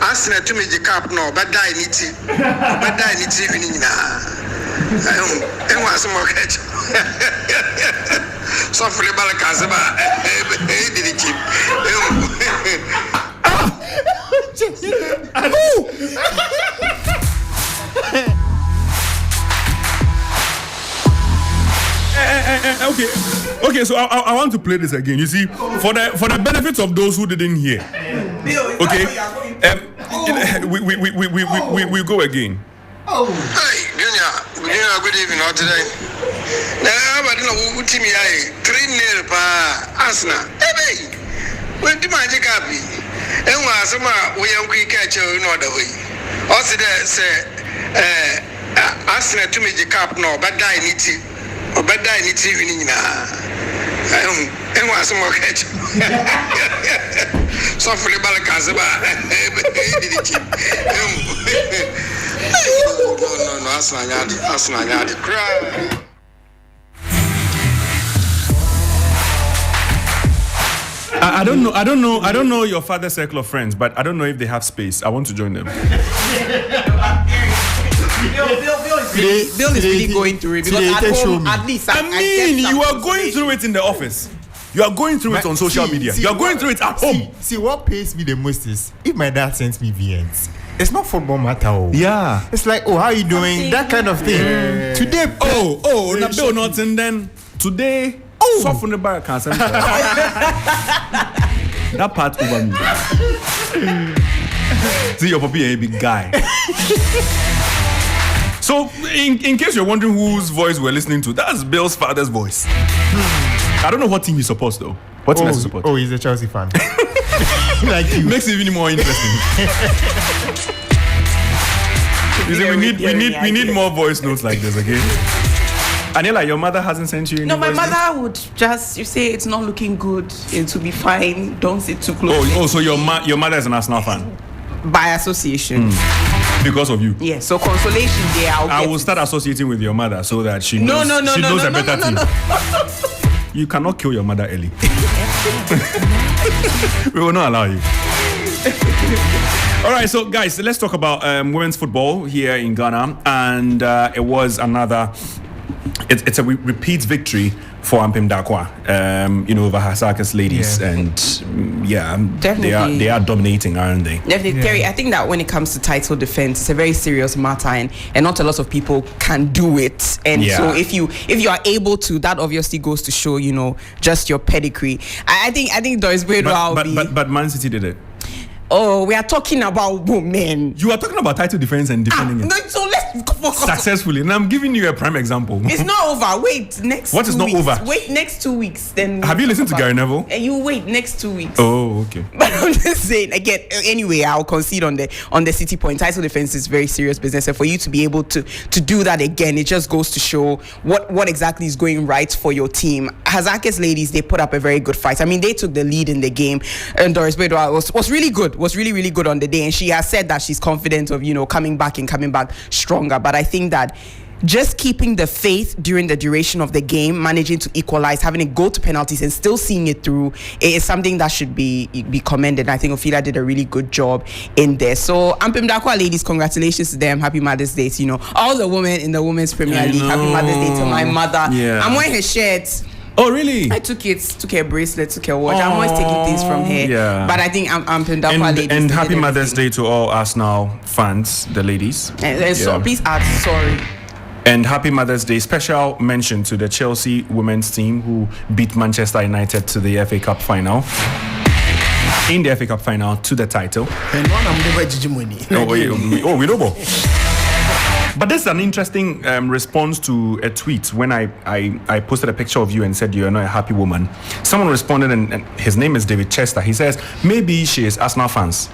Arsenal to me the cup no, but die niti winning na. And was more catch. So for the Balakazaba, did it keep. Okay. So I want to play this again. You see, for the benefits of those who didn't hear. Okay. We go again. Hey, Junior, good evening all today. Now, but no, who team I 3-0 pa Arsenal. Hey, when the magic happy. And was some we are quick catch in other way. Also, there say, Arsenal to me the cup no, but die niti. Or but die niti winning na. And was some more catch. So for the Balakazaba, did it keep. No, Arsenal, cry. I don't know your father's circle of friends, but I don't know if they have space. I want to join them. Bill is really going through it because at home, at least you are going through it in the office. You are going through it on social media. You are going through it at home. See, what pays me the most is if my dad sends me VNs. It's not football matter. Yeah. It's like, how are you doing? That kind of thing. Yeah. Today. Na Bill not and then today. Soft on the bar can't send that part over me. See your puppy a big guy. So, in case you're wondering whose voice we're listening to, that's Bill's father's voice. I don't know what team he supports though. What team does he support? He's a Chelsea fan. Like you. Makes it even more interesting. We need more voice notes like this, okay? Anila, your mother hasn't sent you any. No, my voice mother would just say it's not looking good. It will be fine. Don't sit too close. So your mother is an Arsenal fan by association. Because of you. Yeah. So consolation there. I will start associating with your mother so that she knows she knows a better team. You cannot kill your mother early. We will not allow you. All right, so guys, let's talk about women's football here in Ghana, and it was another. It's a repeat victory for Ampem Dakwa, over Hasaka's ladies, and definitely they are dominating, aren't they? Definitely, Terry. I think that when it comes to title defense, it's a very serious matter, and not a lot of people can do it. And so if you are able to, that obviously goes to show, just your pedigree. I think Doris Bedwell but Man City did it. Oh, we are talking about women. You are talking about title defense and defending it. No, so let's focus successfully. And I'm giving you a prime example. It's not over. Wait, next. What is not over? Wait, next 2 weeks. Then. Have you listened to Gary Neville? You wait next 2 weeks. Oh, okay. But I'm just saying again. Anyway, I'll concede on the City point. Title defense is very serious business, and for you to be able to do that again, it just goes to show what exactly is going right for your team. Hazake's ladies, they put up a very good fight. I mean, they took the lead in the game, and Doris Bedwell was really good. Was really good on the day, and she has said that she's confident of coming back stronger. But I think that just keeping the faith during the duration of the game, managing to equalize, having it go to penalties and still seeing it through is something that should be commended. I think Ophelia did a really good job in there. So Ampem Dakwa ladies, congratulations to them. Happy Mother's Day to all the women in the Women's Premier League. Happy Mother's Day to my mother. I'm wearing her shirt. Oh, really? I took her bracelet, took her watch. I'm always taking things from her. Yeah. But I think I'm ladies. And happy Mother's Day to all Arsenal fans, the ladies. So please add sorry. And happy Mother's Day. Special mention to the Chelsea women's team who beat Manchester United to the FA Cup final. In the FA Cup final to the title. And one I'm never we know. But this is an interesting response to a tweet when I posted a picture of you and said you're not a happy woman. Someone responded, and his name is David Chester. He says, maybe she is Arsenal fans.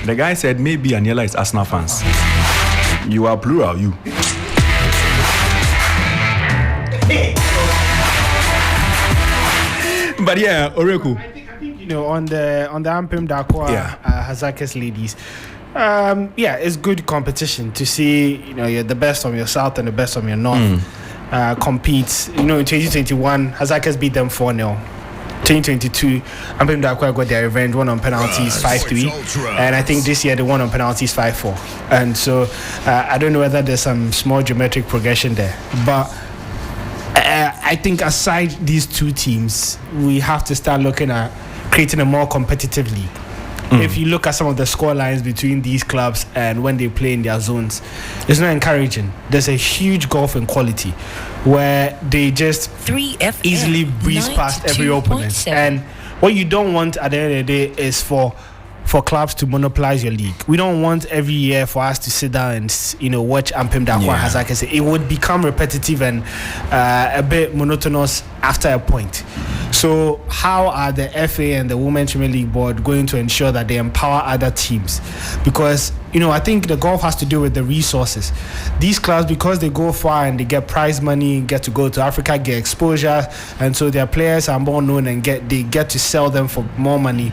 The guy said maybe Aniela is Arsenal fans. You are plural, you. But yeah, Oreku. I think on the Ampem Dakwa Hazakis ladies. It's good competition to see, you're the best from your south and the best from your north compete. In 2021, Hazakis beat them 4-0. 2022, Ampem Dakwa got their revenge, won on penalties 5-3, and I think this year they won on penalties 5-4. And so I don't know whether there's some small geometric progression there, but I think aside these two teams, we have to start looking at creating a more competitive league. If you look at some of the score lines between these clubs and when they play in their zones, it's not encouraging. There's a huge gulf in quality where they just 3FM easily breeze past every opponent. And what you don't want at the end of the day is for clubs to monopolize your league. We don't want every year for us to sit down and watch Ampem Dakwa Hazakis. It would become repetitive and a bit monotonous after a point. So how are the FA and the Women's Premier League Board going to ensure that they empower other teams? Because I think the golf has to do with the resources. These clubs, because they go far and they get prize money, get to go to Africa, get exposure, and so their players are more known and they get to sell them for more money.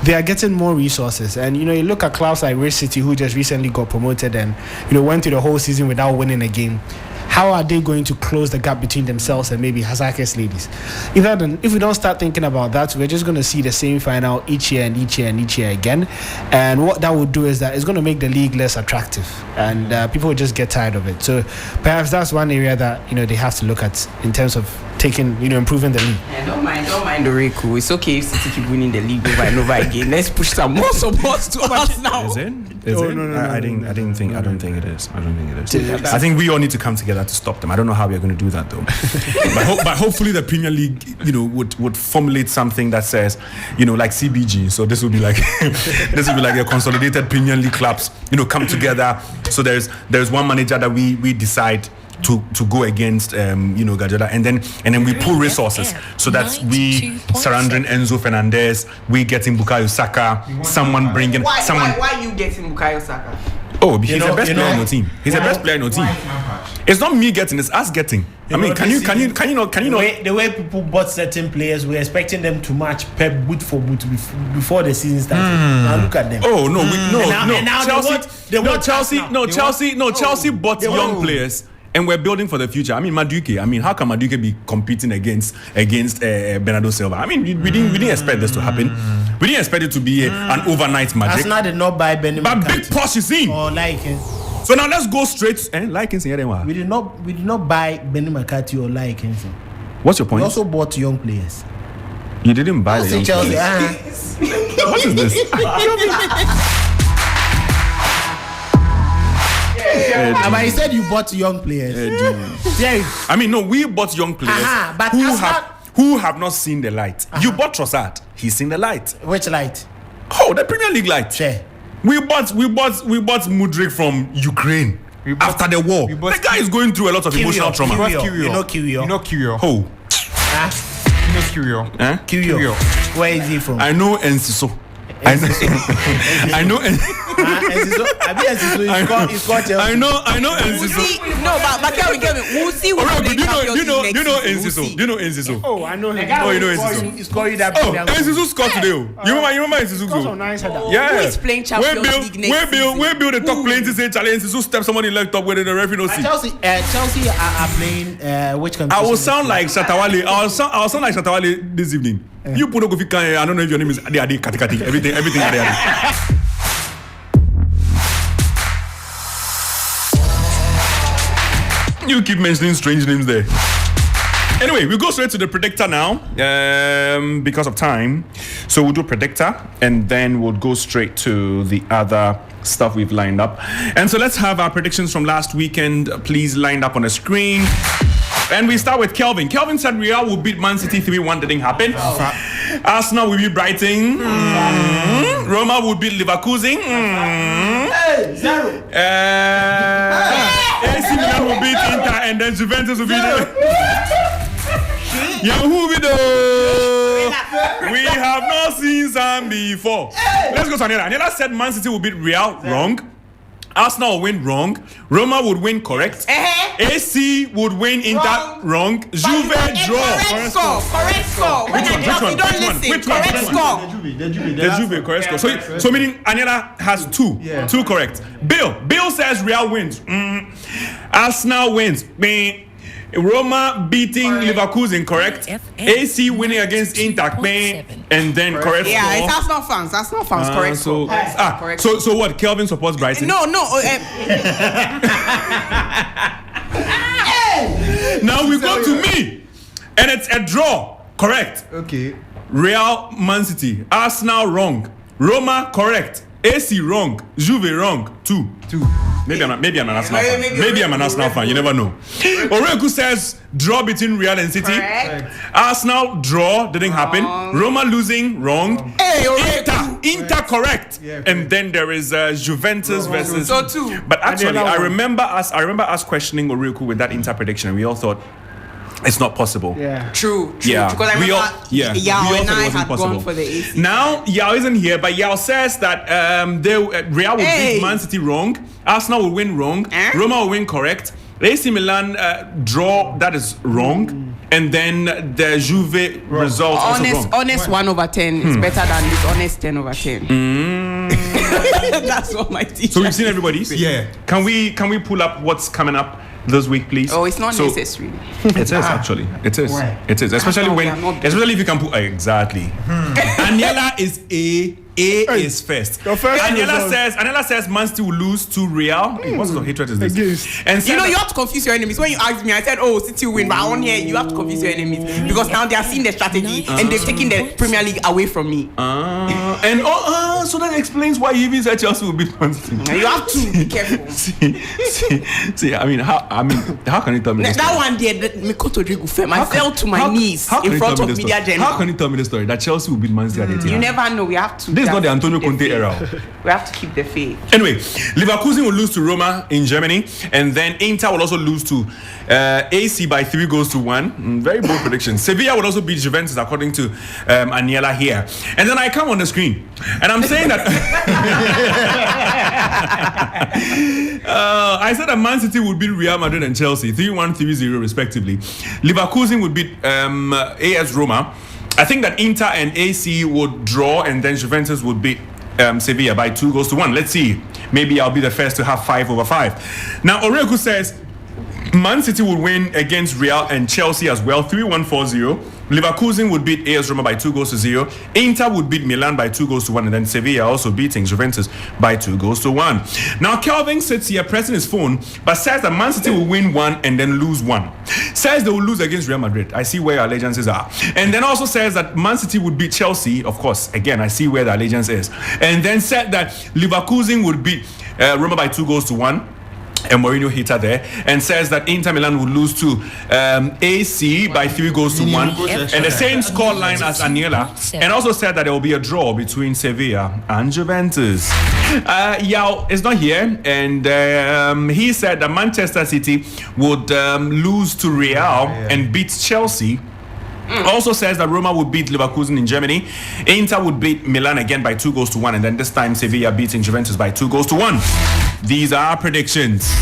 They are getting more resources. And you look at clubs like Rich City, who just recently got promoted and went through the whole season without winning a game. How are they going to close the gap between themselves and maybe Hazakis ladies? If we don't start thinking about that, we're just going to see the same final each year and each year and each year again. And what that would do is that it's going to make the league less attractive, and people will just get tired of it. So perhaps that's one area that they have to look at in terms of improving the league. Yeah, don't mind Oreku. It's okay if City keep winning the league over and over again. Let's push some more support to us now. Is it? No. I don't think it is. I think we all need to come together to stop them. I don't know how we are going to do that though. but hopefully the Premier League, would formulate something that says, like CBG. So this will be like a consolidated Premier League clubs, come together. So there's one manager that we decide to go against Gajada, and then we pull resources so that we surrendering Enzo Fernandez, we getting Bukayo Saka, someone bringing someone. Why you getting Bukayo Saka? Oh, he's the best player in your team. He's the best player in your team. It's not me getting, it's us getting. Can you not? The way people bought certain players, we're expecting them to match Pep boot for boot before the season started. Now look at them. Oh no, Chelsea Chelsea bought young players. And we're building for the future. Madueke. How can Madueke be competing against Bernardo Silva? We didn't expect this to happen. We didn't expect it to be an overnight magic. That's not not buy Benny But big Posh is in. Or Lycan. So now let's go straight. We did not buy Benny McCarthy or Lycan. What's your point? We also bought young players. You didn't buy the young Chelsea. players. What is this? But he said you bought young players. No, we bought young players who have not seen the light. You bought Trossard. He's seen the light. Which light? Oh, the Premier League light. Sure. We bought Mudryk from Ukraine after the war. The guy is going through a lot of emotional trauma. You know Curio. Oh. You know Curio. Curio. Where is he from? I know Enciso. I know Enciso. I know Enciso. No, but can we get it? We'll see what do you know Enciso? Oh, I know him. Oh, you know Enciso. He's scoring that. Oh, Enciso scored today. You remember Enciso goal? Who is playing Champions League next season? Where Bill the top playing to say Charlie Enciso step somebody left up where the referee no see. Chelsea are playing which country? I will sound like Shatawale. I'll sound like Shatawale this evening. You put Ogufika. I don't know if your name is Adi Katikati. Everything Adi. You keep mentioning strange names there. Anyway, we'll go straight to the predictor now because of time. So we'll do predictor and then we'll go straight to the other stuff we've lined up. And so let's have our predictions from last weekend, please, lined up on the screen. And we start with Kelvin. Kelvin said Real will beat Man City 3-1. Didn't happen. Arsenal will beat Brighton. Roma will beat Leverkusen. AC Milan will beat Inter, and then Juventus will beat them. Yeah, who will be the We have not seen some before. Let's go to Anela. Anela said Man City will beat Real. Wrong. Arsenal will win. Wrong. Roma would win. Correct. AC would win. Inter. Wrong. Juve draw. Correct score. When I tell you, don't listen. Which one? Correct score. The Juve correct score. So meaning Anela has 2. 2 correct. Bill says Real wins. Arsenal wins. Roma beating Leverkusen, correct? AC winning against Inter, and then correct. Yeah, it's Arsenal fans, correct. So what? Kelvin supports Brighton. No. Now we go to me, and it's a draw, correct? Okay. Real, Man City, Arsenal wrong, Roma correct, AC wrong, Juve wrong, 2. Maybe I'm an Arsenal fan. Maybe I'm an Arsenal fan. You never know. Oreku says draw between Real and City. Correct. Arsenal draw didn't happen. Roma losing wrong. Hey, Inter correct. And then there is Juventus versus. So 2. But actually, I remember us questioning Oreku with that Inter prediction, and we all thought it's not possible. True. Yeah. Because I remember Yao and I had gone for the AC. Now Yao isn't here, but Yao says that Real will beat Man City wrong. Arsenal will win wrong. Roma will win correct. AC Milan draw, that is wrong. And then the Juve result also wrong. Honest 1/10 is better than this honest 10/10. That's what my teacher. So we've seen everybody's. Yeah. Can we pull up what's coming up this week, please? Oh, it's not necessary. It is actually. It is. Why? It is. Especially if you can put exactly. Aniela is A is first. Aniela says Man City will lose to Real. What sort of hatred is this? And you have to confuse your enemies. When you asked me, I said, City will win, but I won't hear you have to confuse your enemies because now they are seeing the strategy and they've taken the Premier League away from me. So that explains why you even said Chelsea will beat Man City. You have to be careful. See, how can you tell me this that story? one there, Mikoto Drigufem, I fell to my knees in front of media general. How can you tell me the story that Chelsea will beat Man City at the You never know. We have to. This is not the Antonio Conte era. We have to keep the faith. Anyway, Leverkusen will lose to Roma in Germany, and then Inter will also lose to AC by 3-1. Very bold prediction. Sevilla will also beat Juventus according to Aniela here. And then I come on the screen, and I'm saying that I said that Man City would beat Real Madrid and Chelsea 3-1, 3-0 respectively. Leverkusen would beat AS Roma. I think that Inter and AC would draw, and then Juventus would beat Sevilla by 2-1. Let's see. Maybe I'll be the first to have 5/5. Now, Oreku says Man City would win against Real and Chelsea as well, 3-1, 4-0. Leverkusen would beat AS Roma by 2-0. Inter would beat Milan by 2-1, and then Sevilla also beating Juventus by 2-1. Now, Kelvin sits here pressing his phone, but says that Man City will win 1 and then lose 1. Says they will lose against Real Madrid. I see where your allegiances are. And then also says that Man City would beat Chelsea. Of course, again, I see where the allegiance is. And then said that Leverkusen would beat Roma by 2-1. And Mourinho hater there, and says that Inter Milan would lose to AC by 3-1, and the same score line as Aniela, and also said that there will be a draw between Sevilla and Juventus. Yao is not here, and he said that Manchester City would lose to Real and beat Chelsea. Also says that Roma would beat Leverkusen in Germany. Inter would beat Milan again by 2-1, and then this time Sevilla beating Juventus by 2-1. These are predictions.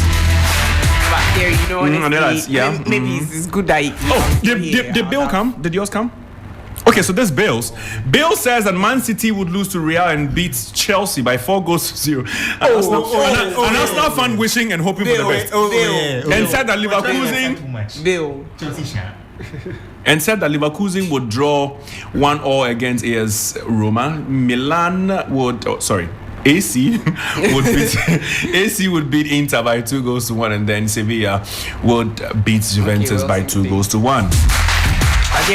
But there, honestly, maybe it's good that. Did Bill come? Did yours come? Okay, so this Bill says that Man City would lose to Real and beat Chelsea by 4-0. An Arsenal fan wishing and hoping for the best. And said that Leverkusen. And said that Leverkusen would draw 1-1 against AS Roma. Milan would, AC would beat Inter by 2-1, and then Sevilla would beat Juventus by 2-1.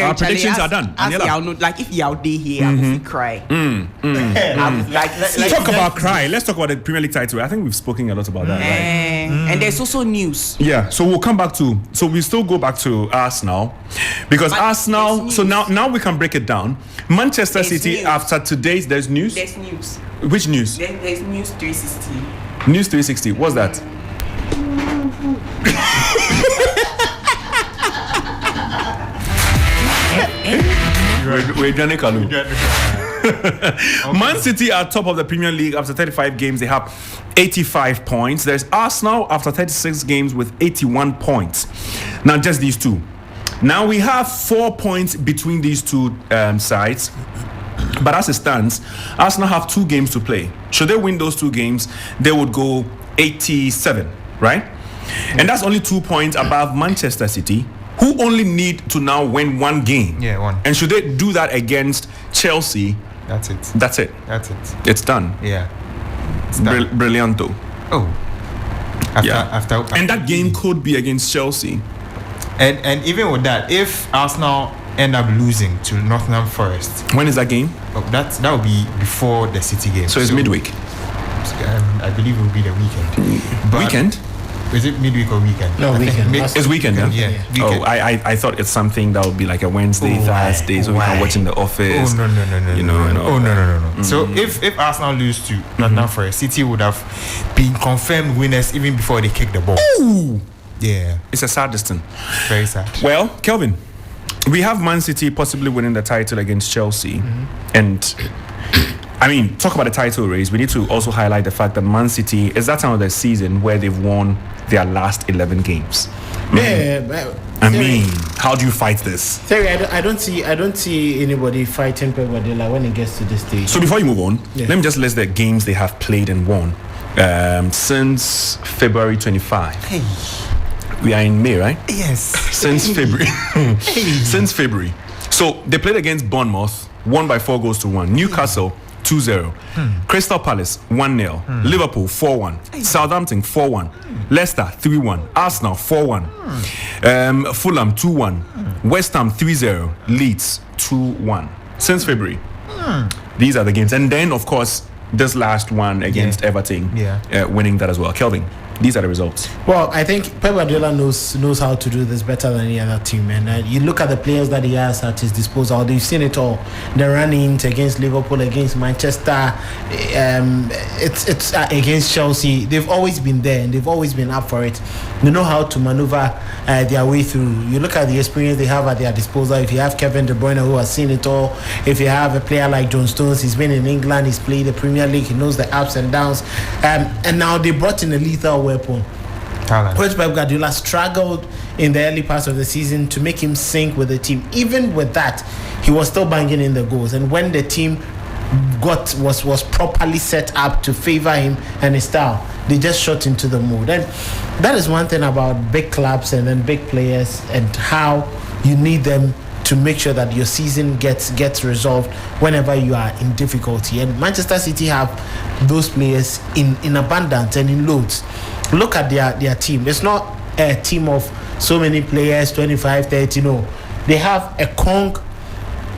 Our predictions are done. Like if Yao day here, I would cry. Let's talk about cry. Let's talk about the Premier League title. I think we've spoken a lot about that. And there's also news. Yeah, so we'll come back to. So we still go back to Arsenal, because Arsenal. So now we can break it down. Manchester City news. After today's, there's news. There's news. Which news? There's News 360. News 360. What's that? We're Johnny Kalu. Man City are top of the Premier League after 35 games. They have 85 points. There's Arsenal after 36 games with 81 points. Now, just these two. Now, we have 4 points between these two sides. But as it stands, Arsenal have 2 games to play. Should they win those 2 games, they would go 87, right? And that's only 2 points above Manchester City, who only need to now win 1 game. Yeah, 1. And should they do that against Chelsea, That's it. that's it. That's it. It's done. Yeah. It's done. Brillianto. Oh. After And that game could be against Chelsea. And even with that, if Arsenal end up losing to Nottingham Forest, When is that game? that will be before the City game. So it's midweek. I believe it will be the weekend. But Weekend? Is it midweek or weekend? No, I think weekend. It's weekend, yeah? Yeah. Oh, Weekend. I thought it's something that would be like a Wednesday, Thursday, so we can watch in the office. Oh no! You know, and all No. So if Arsenal lose to Nottingham Forest, City would have been confirmed winners even before they kicked the ball. Ooh. Yeah, It's a sad distance. very sad. Well, Kelvin, we have Man City possibly winning the title against Chelsea. And I mean, talk about the title race. We need to also highlight the fact that Man City is that time of the season where they've won their last 11 games. I mean, how do you fight this? Terry, I don't see anybody fighting Pep Guardiola when it gets to this stage. So before you move on, Yeah. let me just list the games they have played and won since February 25. Hey, We are in May, right? yes. Since February. Since February. So they played against Bournemouth, won by 4-1. Newcastle, 2-0. Crystal Palace, 1-0. Liverpool, 4-1. Southampton, 4-1. Leicester, 3-1. Arsenal, 4-1. Fulham, 2-1. West Ham, 3-0. Leeds, 2-1. Since February. These are the games. And then, of course, this last one against Everton, winning that as well. Kelvin, these are the results. Well, I think Pep Guardiola knows how to do this better than any other team, and you look at the players that he has at his disposal. They've seen it all. The run-ins against Liverpool, against Manchester, it's against Chelsea. They've always been there, and they've always been up for it. They know how to maneuver their way through. You look at the experience they have at their disposal. If you have Kevin De Bruyne, who has seen it all, if you have a player like John Stones, he's been in England, he's played the Premier League, he knows the ups and downs, and now they brought in a lethal weapon. Which Pep Guardiola struggled in the early parts of the season to make him sync with the team. Even with that, he was still banging in the goals. And when the team was properly set up to favor him and his style, they just shot into the mood. And that is one thing about big clubs and then big players, and how you need them to make sure that your season gets resolved whenever you are in difficulty. And Manchester City have those players in abundance and in loads. Look at their team. It's not a team of so many players, 25, 30, no. They have a conk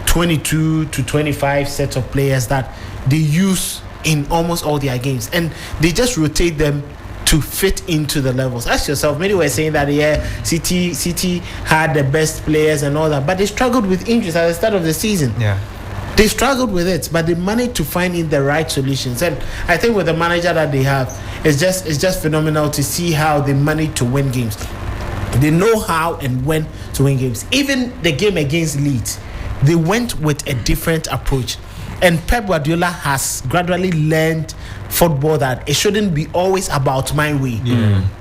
22 to 25 sets of players that they use in almost all their games, and they just rotate them to fit into the levels. Ask yourself, many were saying that City had the best players and all that, but they struggled with injuries at the start of the season. Yeah. They struggled with it, but they managed to find in the right solutions. And I think with the manager that they have, it's just phenomenal to see how they manage to win games. They know how and when to win games. Even the game against Leeds, they went with a different approach. And Pep Guardiola has gradually learned football that it shouldn't be always about my way.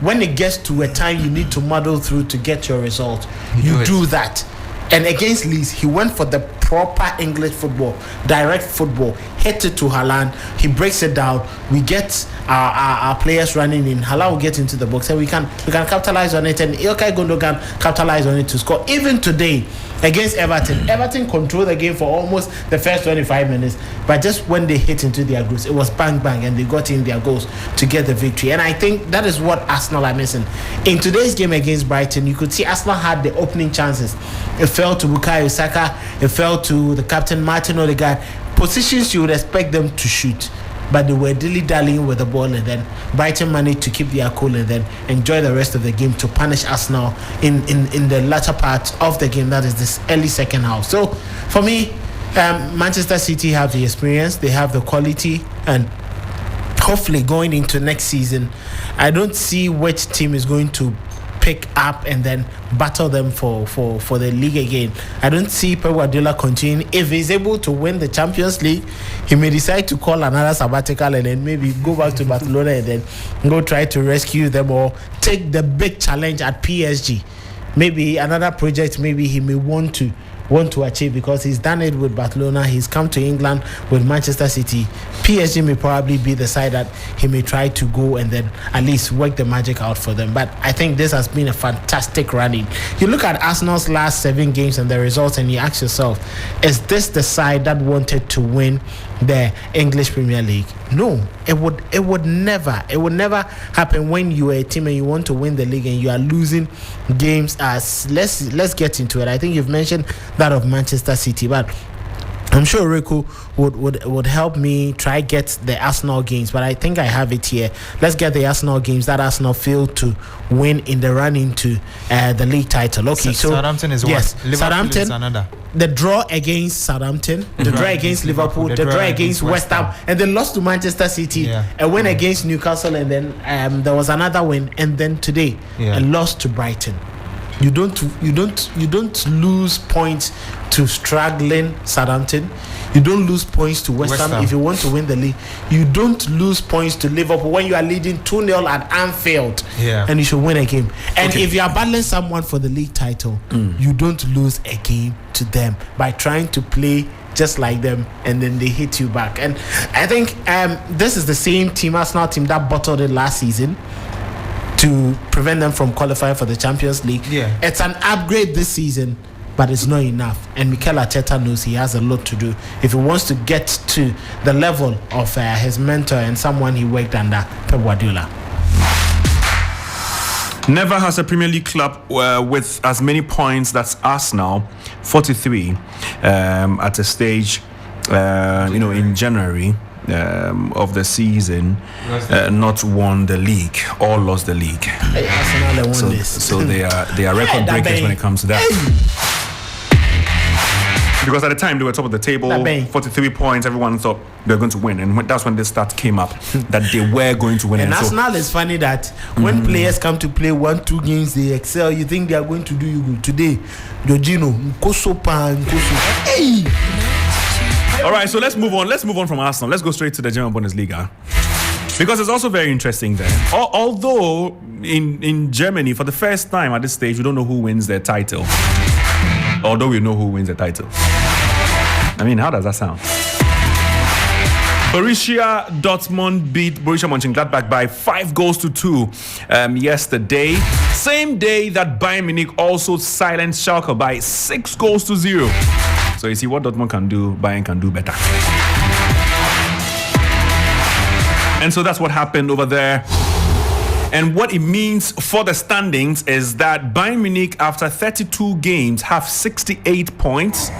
When it gets to a time you need to muddle through to get your result, you do that. And against Leeds, he went for the proper English football, direct football, hit it to Haaland, he breaks it down, we get our players running in, Haaland will get into the box, and we can capitalize on it, and Ilkay Gundogan capitalize on it to score. Even today against Everton controlled the game for almost the first 25 minutes, but just when they hit into their grooves, it was bang bang, and they got in their goals to get the victory. And I think that is what Arsenal are missing. In today's game against Brighton, you could see Arsenal had the opening chances. It fell to Bukayo Saka, it fell to the captain Martin Odegaard, positions you would expect them to shoot, but they were dilly-dallying with the ball, and then Brighton managed to keep their cool and then enjoy the rest of the game to punish Arsenal in the latter part of the game, that is this early second half. So for me, Manchester City have the experience, they have the quality, and hopefully going into next season, I don't see which team is going to pick up and then battle them for the league again. I don't see Pep Guardiola continuing. If he's able to win the Champions League, he may decide to call another sabbatical and then maybe go back to Barcelona and then go try to rescue them or take the big challenge at PSG. Maybe another project maybe he may want to achieve, because he's done it with Barcelona. He's come to England with Manchester City. PSG may probably be the side that he may try to go and then at least work the magic out for them. But I think this has been a fantastic running. You look at Arsenal's last 7 games and the results, and you ask yourself, is this the side that wanted to win the English Premier League? No, it would never happen when you are a team and you want to win the league and you are losing games. As let's get into it. I think you've mentioned that of Manchester City, but I'm sure Rico would help me try get the Arsenal games, but I think I have it here. Let's get the Arsenal games that Arsenal failed to win in the run into the league title. Okay, so Southampton is yes, one. Liverpool Southampton is another. The draw against Southampton, the draw against Liverpool, the draw against West Ham, and then lost to Manchester City, a win against Newcastle, and then there was another win, and then today a loss to Brighton. You don't lose points to struggling Southampton. You don't lose points to West Ham if you want to win the league. You don't lose points to Liverpool when you are leading 2-0 at Anfield and you should win a game. And if you are battling someone for the league title, you don't lose a game to them by trying to play just like them and then they hit you back. And I think this is the same team, Arsenal team, that bottled it last season to prevent them from qualifying for the Champions League. It's an upgrade this season, but it's not enough. And Mikel Arteta knows he has a lot to do if he wants to get to the level of his mentor and someone he worked under, Pep Guardiola. Never has a Premier League club with as many points, that's Arsenal, 43, at a stage, in January of the season, not won the league or lost the league. Hey, Arsenal won this. So they are record breakers when it comes to that. Because at the time they were top of the table, 43 points, everyone thought they were going to win. And that's when the stat came up that they were going to win. And Arsenal is funny that when players come to play 1-2 games, they excel. You think they are going to do you good. Today, Jorginho, Nkosopa. Hey! All right, so let's move on. Let's move on from Arsenal. Let's go straight to the German Bundesliga. Because it's also very interesting there. Although in Germany, for the first time at this stage, we don't know who wins their title. Although we know who wins the title. I mean, how does that sound? Borussia Dortmund beat Borussia Mönchengladbach by 5-2 yesterday. Same day that Bayern Munich also silenced Schalke by 6-0. So you see what Dortmund can do, Bayern can do better. And so that's what happened over there. And what it means for the standings is that Bayern Munich, after 32 games, have 68 points.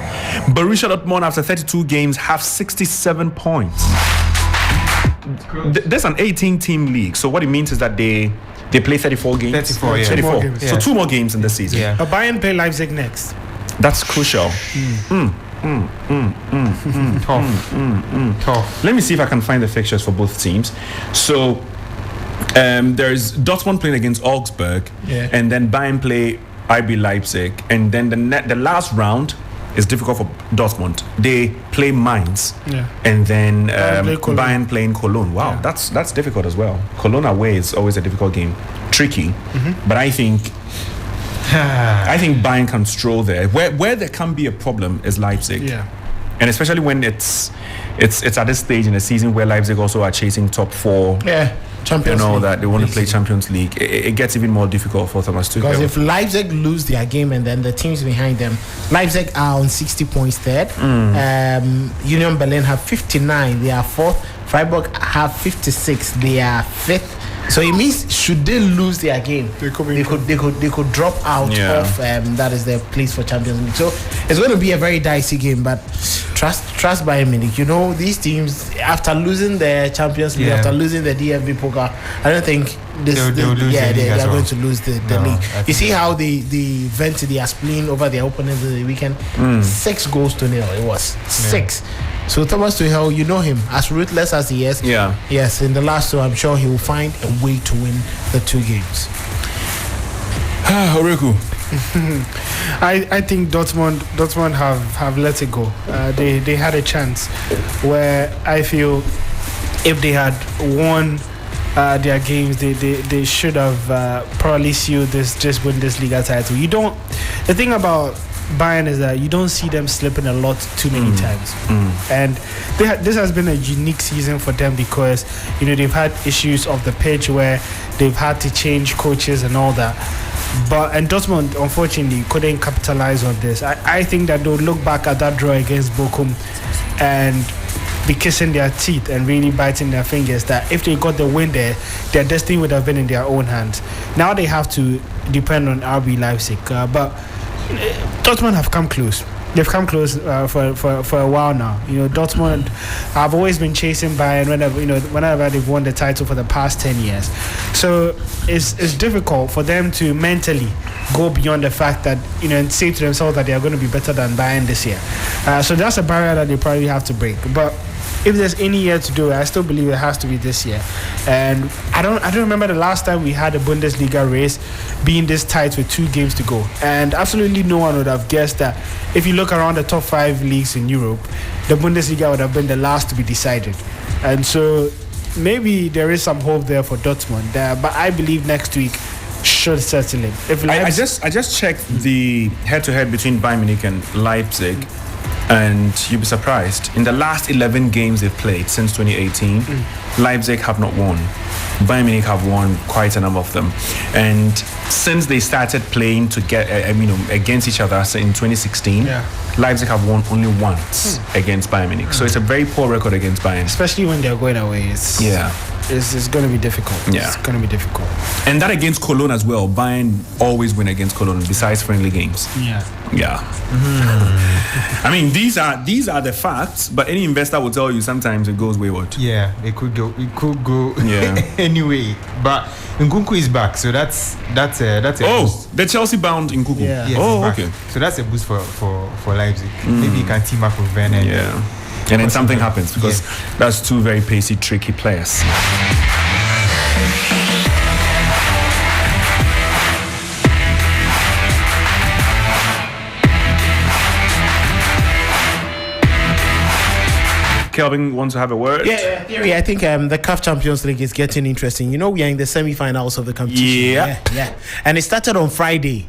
Borussia Dortmund, after 32 games, have 67 points. There's an 18-team league. So what it means is that they play 34 games. 34, yeah. 34. Games. So 2 more games in the season. Yeah. Bayern play Leipzig next. That's crucial. Tough. Let me see if I can find the fixtures for both teams. So there's Dortmund playing against Augsburg, and then Bayern play RB Leipzig, and then the last round is difficult for Dortmund. They play Mainz, and then Bayern playing Cologne. Wow, that's difficult as well. Cologne away is always a difficult game, tricky, but I think Bayern can stroll there. Where there can be a problem is Leipzig, and especially when it's at this stage in the season where Leipzig also are chasing top 4. Champions League. That they want to play Champions League. It gets even more difficult for Thomas Tuchel. Because if Leipzig lose their game and then the teams behind them, Leipzig are on 60 points third. Union Berlin have 59. They are fourth. Freiburg have 56. They are fifth. So it means should they lose their game, they could drop out of that is their place for Champions League. So it's going to be a very dicey game, but trust Bayern Munich. You know, these teams, after losing the Champions League, after losing the DFB Pokal, I don't think they are going to lose the league. You see how they vent their spleen over their opponents in the weekend? 6-0 it was 6. So Thomas Tuchel, you know him, as ruthless as he is. Yes, in the last 2, I'm sure he will find a way to win the 2 games. Oreku. I think Dortmund have let it go. They had a chance where I feel if they had won their games, they should have probably sealed this Bundesliga title. The thing about Bayern is that you don't see them slipping a lot too many times, and this has been a unique season for them because they've had issues of the pitch where they've had to change coaches and all that. And Dortmund unfortunately couldn't capitalize on this. I think that they'll look back at that draw against Bochum and be kissing their teeth and really biting their fingers that if they got the win there, their destiny would have been in their own hands. Now they have to depend on RB Leipzig, but Dortmund have come close. They've come close for a while now. Dortmund have always been chasing Bayern whenever they've won the title for the past 10 years. So it's difficult for them to mentally go beyond the fact that and say to themselves that they are going to be better than Bayern this year. So that's a barrier that they probably have to break. But if there's any year to do it, I still believe it has to be this year. And I don't remember the last time we had a Bundesliga race being this tight with 2 games to go. And absolutely no one would have guessed that if you look around the top 5 leagues in Europe, the Bundesliga would have been the last to be decided. And so maybe there is some hope there for Dortmund. But I believe next week should settle it. I just checked the head-to-head between Bayern Munich and Leipzig. And you'll be surprised. In the last 11 games they've played since 2018, Leipzig have not won. Bayern Munich have won quite a number of them. And since they started playing against each other in 2016, Leipzig have won only once against Bayern Munich. So it's a very poor record against Bayern. Especially when they're going away. It's going to be difficult. Yeah. It's going to be difficult. And that against Cologne as well. Bayern always win against Cologne besides friendly games. Yeah. I mean, these are the facts, but any investor will tell you sometimes it goes wayward. Yeah, it could go anyway. But Nkunku is back, so that's a boost. The Chelsea bound Nkunku. Yeah. Yes, okay. So that's a boost for Leipzig. Maybe you can team up with Werner. Yeah. And then something happens because that's 2 very pacey, tricky players. Kelvin wants to have a word. Yeah, Theory, I think the CAF Champions League is getting interesting. We are in the semi-finals of the competition. Yeah. And it started on Friday.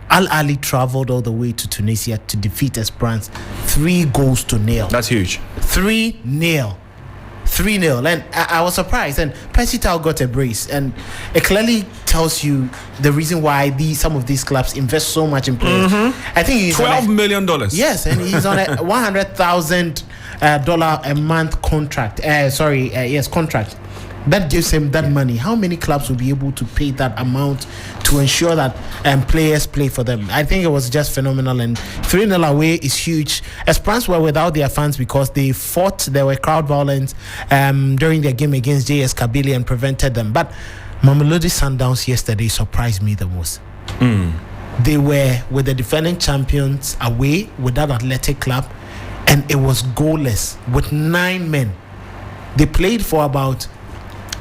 Al Ali traveled all the way to Tunisia to defeat Esperance 3-0. That's huge. 3-0. And I was surprised. And Percy Tau got a brace. And it clearly tells you the reason why some of these clubs invest so much in players. I think he's $12 million. Yes, and he's on a $100,000 a month contract. Contract. That gives him that money. How many clubs will be able to pay that amount to ensure that players play for them? I think it was just phenomenal. And 3-0 away is huge. Esperance were without their fans because they fought. There were crowd violence during their game against JS Kabylie and prevented them. But Mamelodi Sundowns yesterday surprised me the most. They were with the defending champions away with that athletic club, and it was goalless with 9 men. They played for about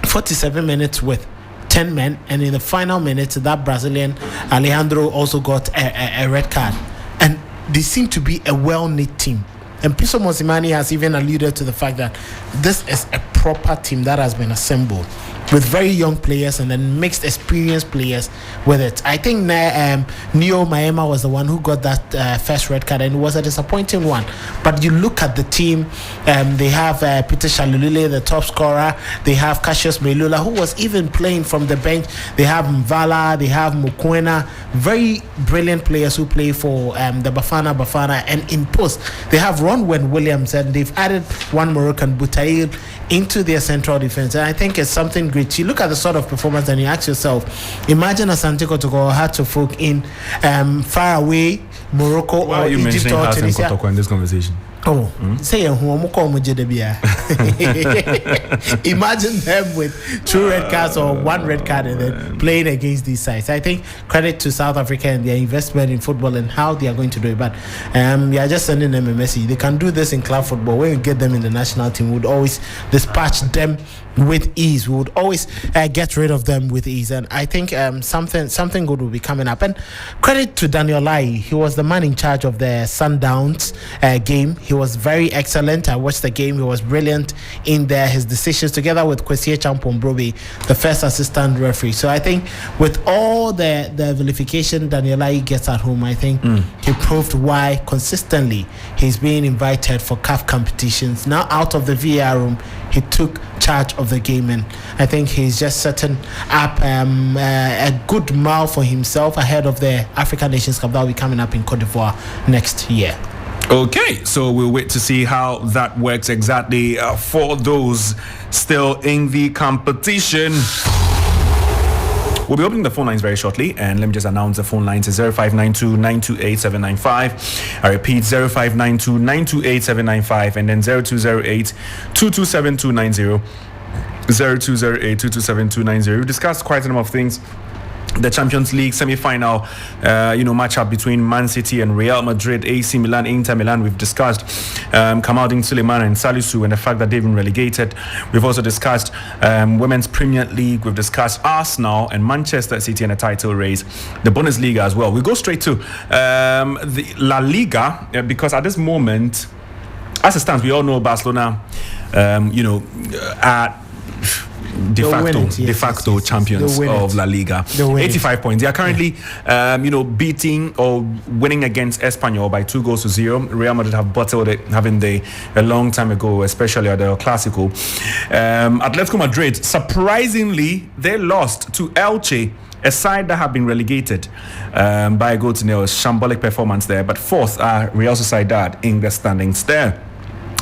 47 minutes with 10 men, and in the final minutes that Brazilian Alejandro also got a red card. And they seem to be a well-knit team, and Piso Mosimani has even alluded to the fact that this is a proper team that has been assembled with very young players and then mixed experienced players with it. I think Neo Maema was the one who got that first red card, and it was a disappointing one. But you look at the team, they have Peter Shalulile, the top scorer. They have Cassius Melula, who was even playing from the bench. They have Mvala, they have Mukwena, very brilliant players who play for the Bafana. And in post, they have Ronwen Williams, and they've added one Moroccan, Boutaïl, into their central defense. And I think it's something great. You look at the sort of performance and you ask yourself, imagine Asante Kotoko had to folk in far away Morocco or Egypt or Tunisia. In this conversation? Say imagine them with 2 red cards or 1 red card and then playing against these sides. I think credit to South Africa and their investment in football and how they are going to do it. But we are just sending them a message. They can do this in club football. When you get them in the national team, we would always dispatch them with ease. We would always get rid of them with ease. And I think something good will be coming up. And credit to Daniel Lai. He was the man in charge of the Sundowns game. He was very excellent. I watched the game. He was brilliant in there. His decisions, together with Kwesi Champon-Brobe, the first assistant referee. So I think with all the vilification Daniel Lai gets at home, I think he proved why consistently he's being invited for CAF competitions. Now out of the VAR room, he took charge of the game, and I think he's just setting up a good mile for himself ahead of the African Nations Cup that will be coming up in Cote d'Ivoire next year. Okay, so we'll wait to see how that works exactly for those still in the competition. We'll be opening the phone lines very shortly, and let me just announce the phone lines is 0592-928-795. I repeat, 0592-928-795, and then 0208-227-290. 0208-227-290. We discussed quite a number of things. The Champions League semi-final, matchup between Man City and Real Madrid, AC Milan, Inter Milan. We've discussed Kamaldeen Suleiman and Salisu and the fact that they've been relegated. We've also discussed Women's Premier League. We've discussed Arsenal and Manchester City and a title race. The Bundesliga as well. We go straight to the La Liga because at this moment, as it stands, we all know Barcelona, are de facto champions of La Liga. 85 points. They are currently beating or winning against Espanyol by 2-0. Real Madrid have bottled it, having a long time ago, especially at the Clásico. Atletico Madrid, surprisingly, they lost to Elche, a side that have been relegated by a goal to nil. Shambolic performance there, but fourth are Real Sociedad in the standings there.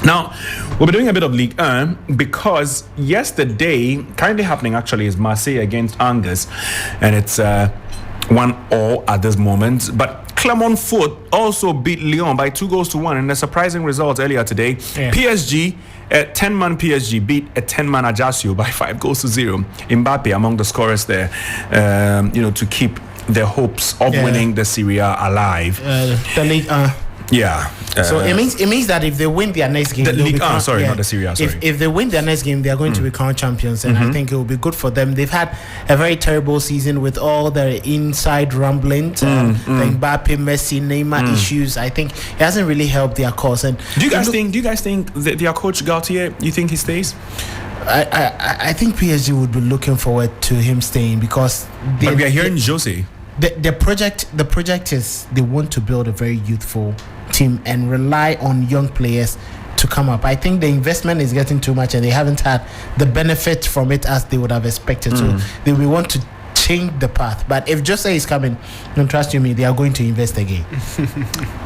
Now, we'll be doing a bit of Ligue 1 because yesterday, currently happening actually, is Marseille against Angers, and it's 1-1 at this moment. But Clermont Foot also beat Lyon by 2-1 in a surprising result earlier today. Yeah. PSG, a 10-man PSG beat a 10-man Ajaccio by 5-0. Mbappe among the scorers there, to keep their hopes of winning the Serie A alive. The Ligue 1. Yeah. So it means that if they win their next game, the League, not the Serie A, sorry. If they win their next game, they are going to be crowned champions, and I think it will be good for them. They've had a very terrible season with all the inside rumblings, the Mbappe, Messi, Neymar issues. I think it hasn't really helped their cause. And do you guys think their coach Gautier? You think he stays? I think PSG would be looking forward to him staying because but we are hearing Jose. The project is they want to build a very youthful team and rely on young players to come up. I think the investment is getting too much and they haven't had the benefit from it as they would have expected. So they will want to change the path. But if Jose is coming, don't trust me, they are going to invest again.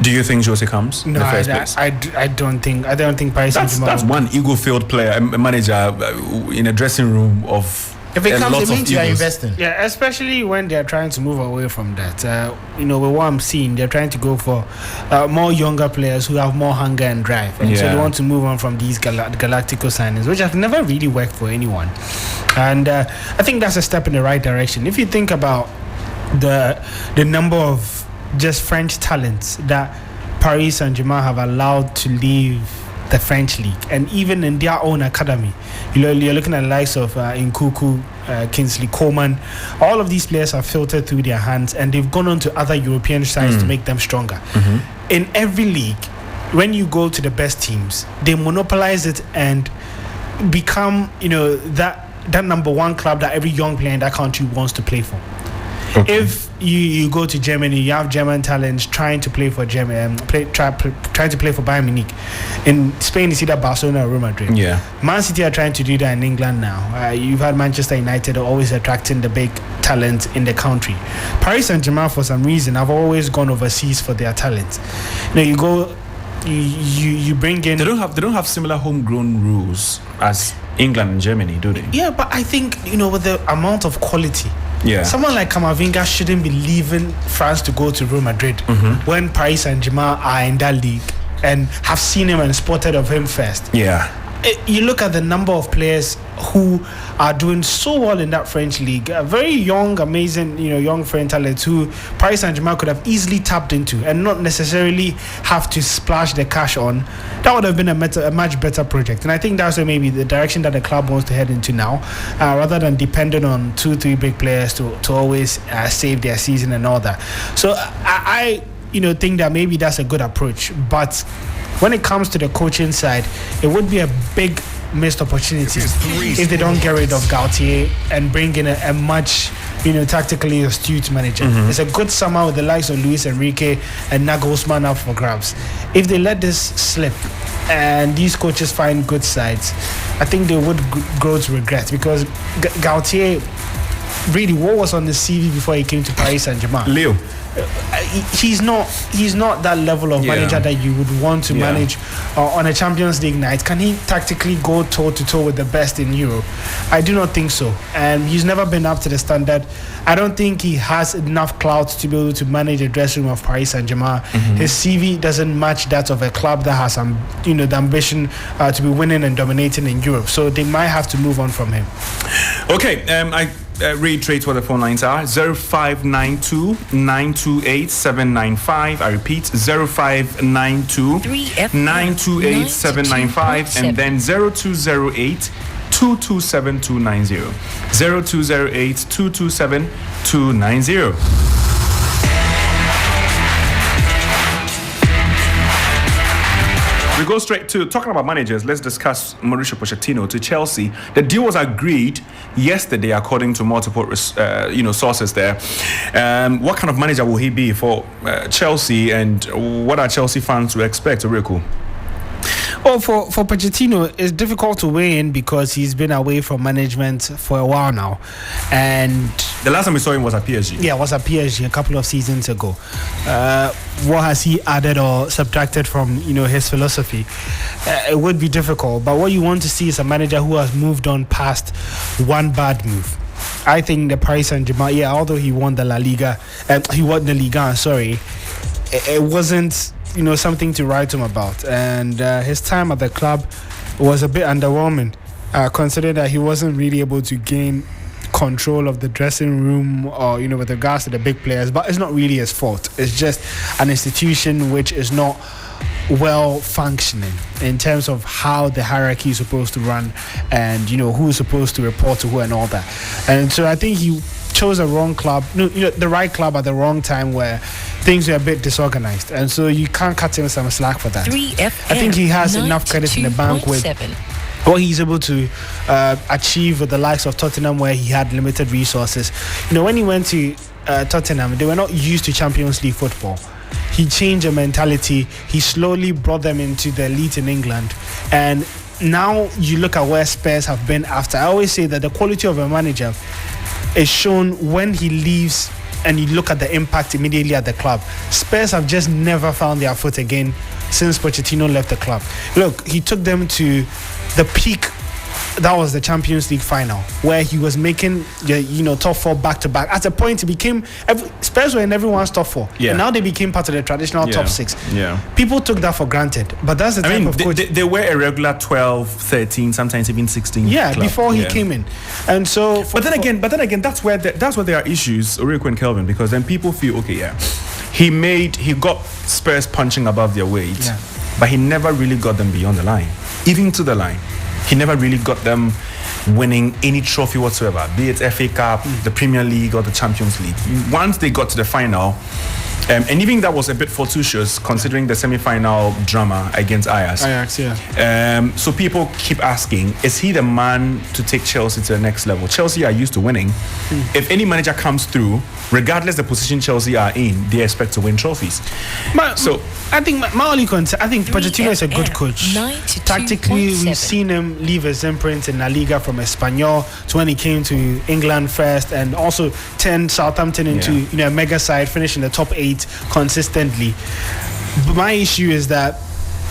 Do you think Jose comes? No, in the first place? I don't think Paris Saint-Germain. That's one ego-filled player, a manager in a dressing room of. If it comes, it means you are investing. Yeah, especially when they're trying to move away from that. With what I'm seeing, they're trying to go for more younger players who have more hunger and drive. And so they want to move on from these Galactico signings, which have never really worked for anyone. And I think that's a step in the right direction. If you think about the number of just French talents that Paris Saint-Germain have allowed to leave the French league, and even in their own academy, you're looking at the likes of Nkunku, Kingsley Coman. All of these players have filtered through their hands, and they've gone on to other European sides to make them stronger. In every league, when you go to the best teams, they monopolize it and become, that number one club that every young player in that country wants to play for. Okay. If you go to Germany, you have German talents trying to play for Germany, trying to play for Bayern Munich. In Spain, it's either Barcelona or Real Madrid. Yeah. Man City are trying to do that in England now. You've had Manchester United always attracting the big talent in the country. Paris Saint-Germain, for some reason, have always gone overseas for their talent. You go, you bring in. They don't have similar homegrown rules as England and Germany, do they? Yeah, but I think with the amount of quality. Yeah. Someone like Camavinga shouldn't be leaving France to go to Real Madrid when Paris Saint-Germain are in that league and have seen him and spotted of him first. Yeah. You look at the number of players who are doing so well in that French league. Very young, amazing, young French talents who Paris Saint-Germain could have easily tapped into and not necessarily have to splash the cash on. That would have been a much better project. And I think that's where maybe the direction that the club wants to head into now, rather than depending on 2-3 big players to always save their season and all that. So I think that maybe that's a good approach. But when it comes to the coaching side, it would be a big missed opportunity if they don't get rid of Gautier and bring in a much tactically astute manager. It's a good summer with the likes of Luis Enrique and Nagelsmann up for grabs. If they let this slip and these coaches find good sides, I think they would grow to regret, because Gautier, really, what was on the CV before he came to Paris Saint-Germain? Leo. He's not that level of manager that you would want to manage on a Champions League night. Can he tactically go toe to toe with the best in Europe? I do not think so, and he's never been up to the standard. I don't think he has enough clout to be able to manage the dressing room of Paris Saint-Germain. His CV doesn't match that of a club that has the ambition to be winning and dominating in Europe. So they might have to move on from him. Okay, I reiterate what the phone lines are: 0592 928 795. I repeat, 0592 928 795, and then 0208 227 290. 0208 227 290. We go straight to talking about managers. Let's discuss Mauricio Pochettino to Chelsea. The deal was agreed yesterday, according to multiple sources there. What kind of manager will he be for Chelsea, and what are Chelsea fans to expect? Riku? Well, for Pochettino, it's difficult to weigh in because he's been away from management for a while now. And the last time we saw him was at PSG. Yeah, was at PSG a couple of seasons ago. What has he added or subtracted from his philosophy? It would be difficult. But what you want to see is a manager who has moved on past one bad move. I think the Paris Saint-Germain, although he won the La Liga, he won the Liga, sorry, it wasn't something to write home about, and his time at the club was a bit underwhelming, considering that he wasn't really able to gain control of the dressing room or with regards to the big players. But it's not really his fault. It's just an institution which is not well functioning in terms of how the hierarchy is supposed to run, and who's supposed to report to who and all that. And so I think he chose the wrong club, the right club at the wrong time, where things were a bit disorganized, and so you can't cut him some slack for that. 3FM, I think he has enough credit in the bank with what he's able to achieve with the likes of Tottenham, where he had limited resources. When he went to Tottenham, they were not used to Champions League football. He changed the mentality. He slowly brought them into the elite in England, and now you look at where Spurs have been after. I always say that the quality of a manager is shown when he leaves, and you look at the impact immediately at the club. Spurs have just never found their foot again since Pochettino left the club. Look, he took them to the peak. That was the Champions League final, where he was making top four back to back. At a point, he became Spurs were in everyone's top four, and now they became part of the traditional top six. Yeah, people took that for granted, but that's the type of coach. They were a regular 12, 13, sometimes even 16. Yeah, club. Before he came in, and so. But then again, that's where there are issues, Ulrich and Kelvin, because then people feel he got Spurs punching above their weight, but he never really got them beyond the line, even to the line. He never really got them winning any trophy whatsoever, be it FA Cup, the Premier League, or the Champions League. Once they got to the final, and even that was a bit fortuitous considering the semi-final drama against Ajax. So people keep asking, is he the man to take Chelsea to the next level? Chelsea are used to winning. If any manager comes through, regardless the position Chelsea are in, they expect to win trophies. I think my only concern, I think Pochettino is a good coach. Tactically, we've seen him leave his imprint in La Liga from Espanyol to when he came to England first, and also turned Southampton into a mega side, finishing the top 8 consistently. But my issue is that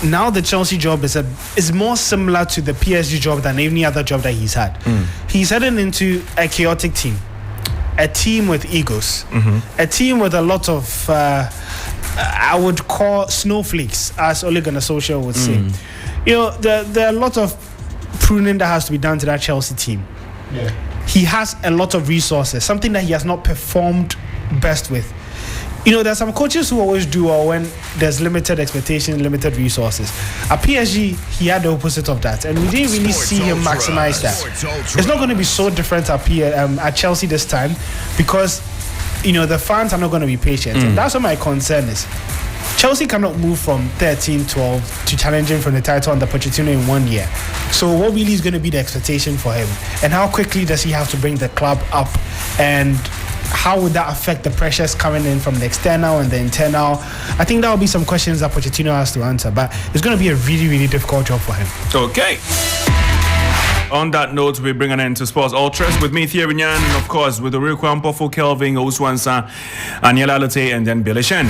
now the Chelsea job is more similar to the PSG job than any other job that he's had. He's heading into a chaotic team. a team with egos, a team with a lot of, I would call snowflakes, as Ole Gunnar Solskjaer would say. You know, there are a lot of pruning that has to be done to that Chelsea team. Yeah. He has a lot of resources, something that he has not performed best with. You know, there's some coaches who always do well when there's limited expectations, limited resources. At PSG, he had the opposite of that, and we didn't really see him maximize that. It's not going to be so different at Chelsea this time, because, you know, the fans are not going to be patient. And that's what my concern is. Chelsea cannot move from 13-12 to challenging for the title under Pochettino in 1 year. So what really is going to be the expectation for him? And how quickly does he have to bring the club up? And how would that affect the pressures coming in from the external and the internal? I think that will be some questions that Pochettino has to answer. But it's going to be a really, really difficult job for him. Okay. On that note, we bring an end to Sports Ultras with me, Thierry Nyan, and of course with the real Kwampofo, Kelvin, Oswansa, Aniela Lotte, and then Billy Shen.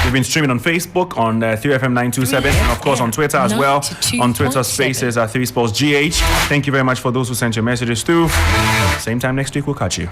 We've been streaming on Facebook on 3FM 927 and of course on Twitter as well. On Twitter Spaces at 3SportsGh. Thank you very much for those who sent your messages through. Same time next week, we'll catch you.